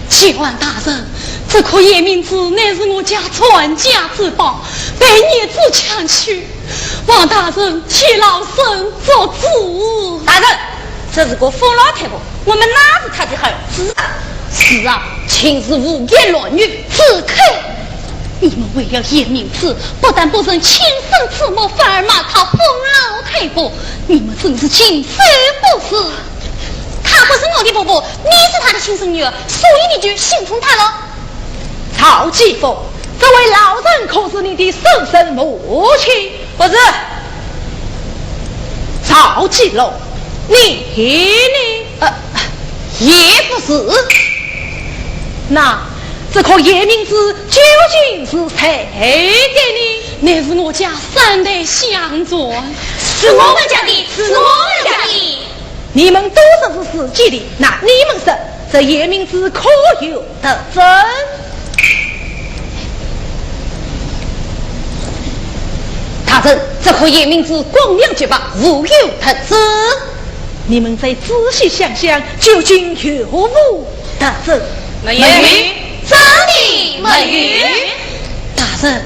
千万大人，这颗夜明珠乃是我家传家之宝，被孽子抢去，望大人替老身做主。大人，这是个疯老太婆，我们哪是她的儿子啊？是啊，亲是无言乱语，只可你们为了夜明珠，不但不认亲生慈母，反而骂她疯老太婆，你们真是尽非不是。她不是我的婆婆，你是她的亲生女儿，所以你就信从她了。曹继凤，这位老人可是你的生身母亲？不是。曹继龙，你也不是。那这颗夜明珠究竟是谁给你？那是我家3代相传，是我们家的，是我们家的。你们都说是自己的，那你们说这夜明珠可有得真？大人，这颗夜明珠光亮绝白，无有特质。你们再仔细想想，究竟有无得真？没有，真的没有。大人，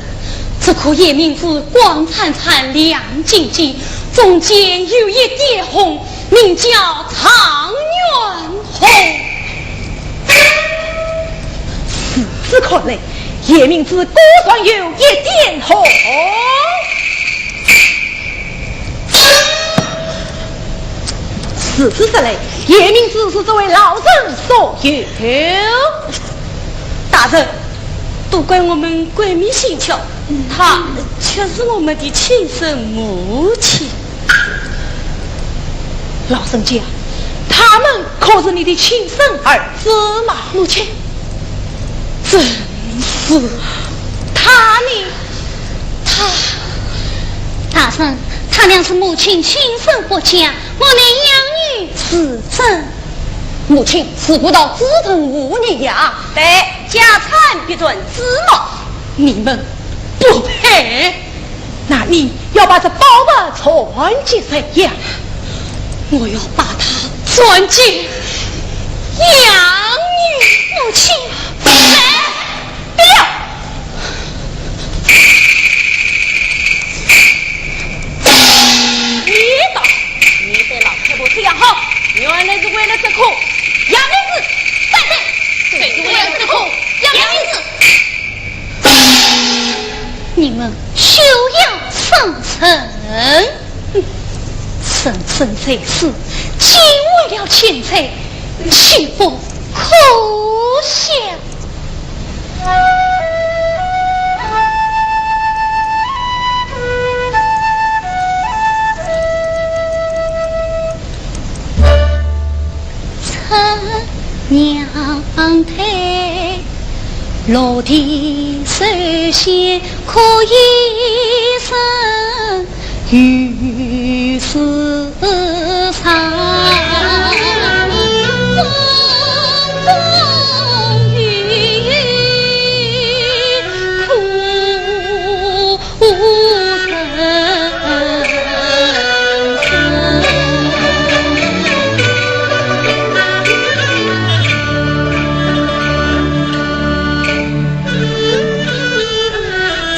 这颗夜明珠光灿灿亮晶晶，中间有一点红，名叫长远红。此刻来，夜明珠果然有一点红。事实来，夜明珠是这位老人所有。大人，都怪我们鬼迷心窍，她却是我们的亲生母亲。老人家，他们可是你的亲生儿子吗？母亲，真是他呢？大人，他俩是母亲亲生不嫁，我乃养女此真。母亲吃不到子疼无你养，对，家产必准子落。你们不配。那你要把这宝物传给谁呀？我要把它传给养女。母亲，不要！为了这苦，杨明子，在这，谁是为了这苦，杨明子。你们休要上层，生生在世，仅为了钱财，岂不可笑？娘胎落地首先可以生于世上，风风雨雨苦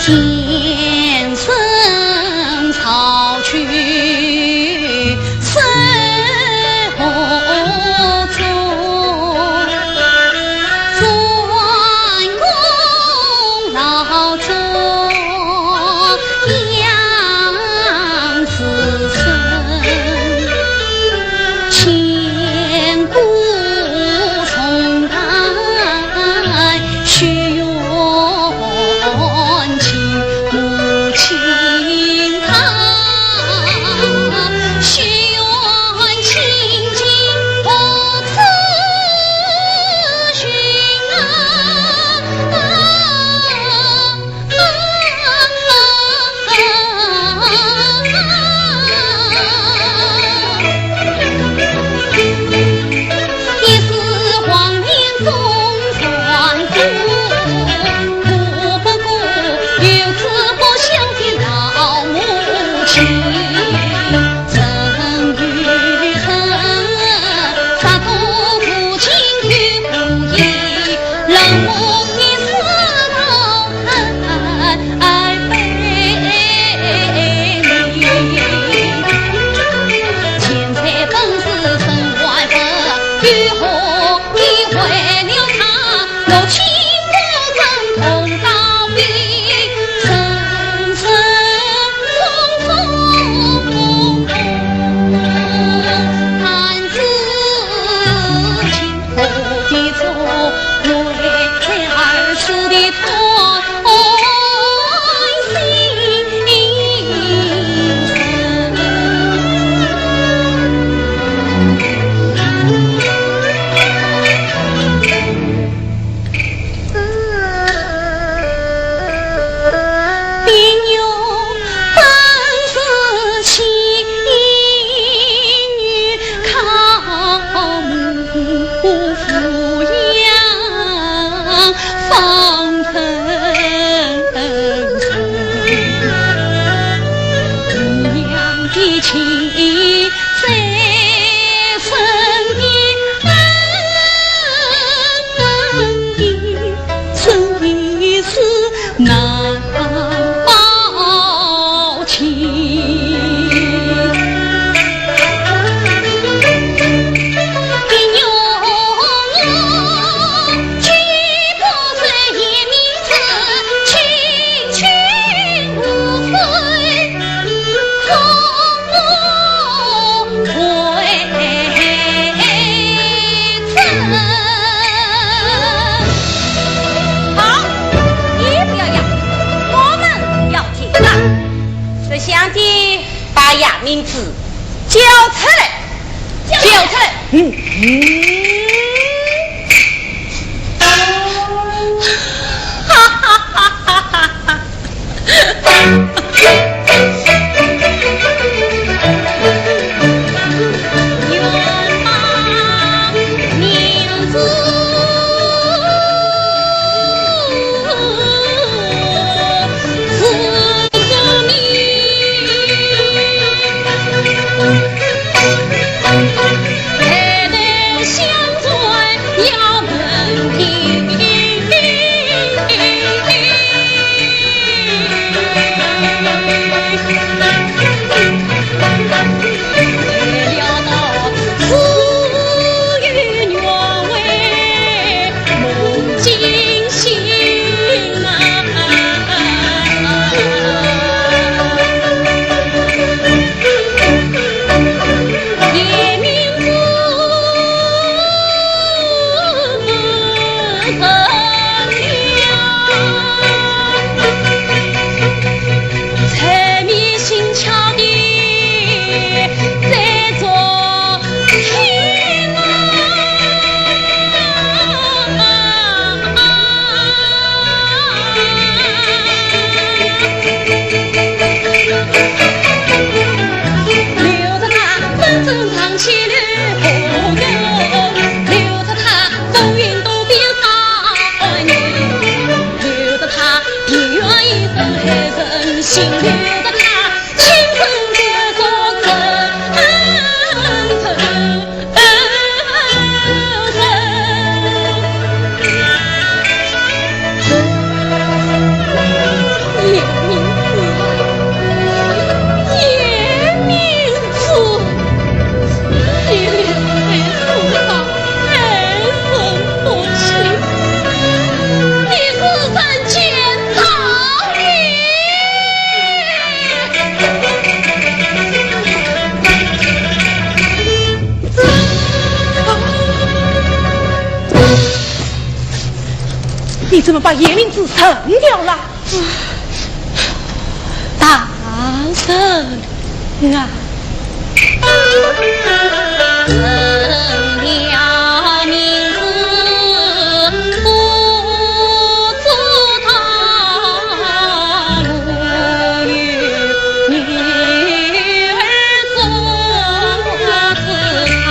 天生草去生活中，专功劳中杨子生，千古重担须永情。母亲她许愿亲近不辞寻也是皇年中传夫。名字叫出来，叫出来。哈哈哈哈哈哈！还得想。你怎么把叶明子成掉了？大人啊！成了名字不知他路与女儿做知他，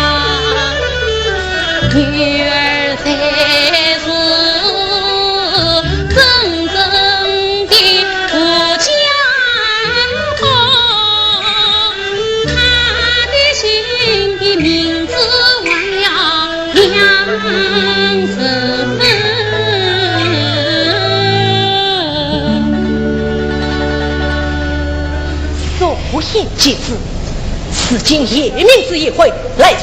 女儿才是真正的不家好，他的心的名字忘了两声。所言皆是，此经叶明子一回，来人！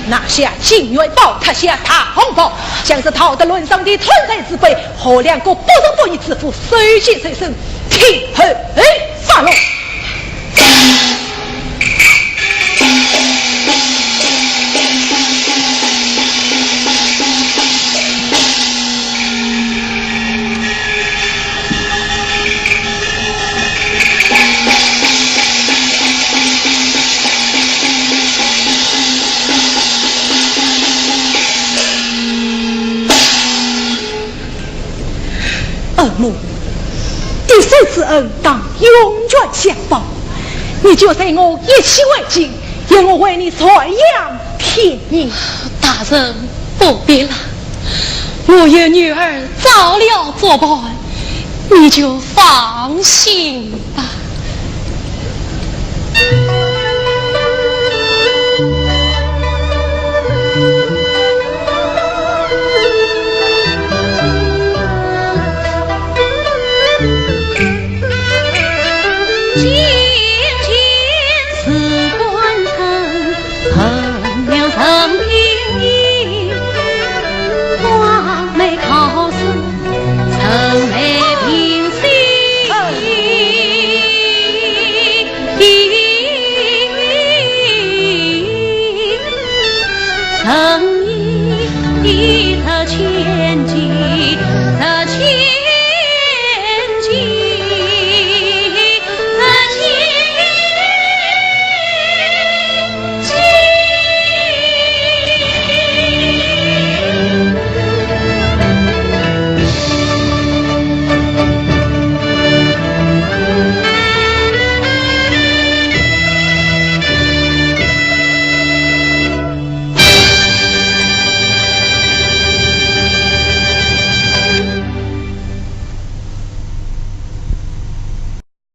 拿下金元宝，拿下大红包，将这逃得沦丧的吞贼之辈和两个不仁不义之妇随即随身，天后发落。二母，一生之恩当永远相报。你就随我一起为敬，让我为你传扬天意。大人不必了，我有女儿早了作伴，你就放心吧。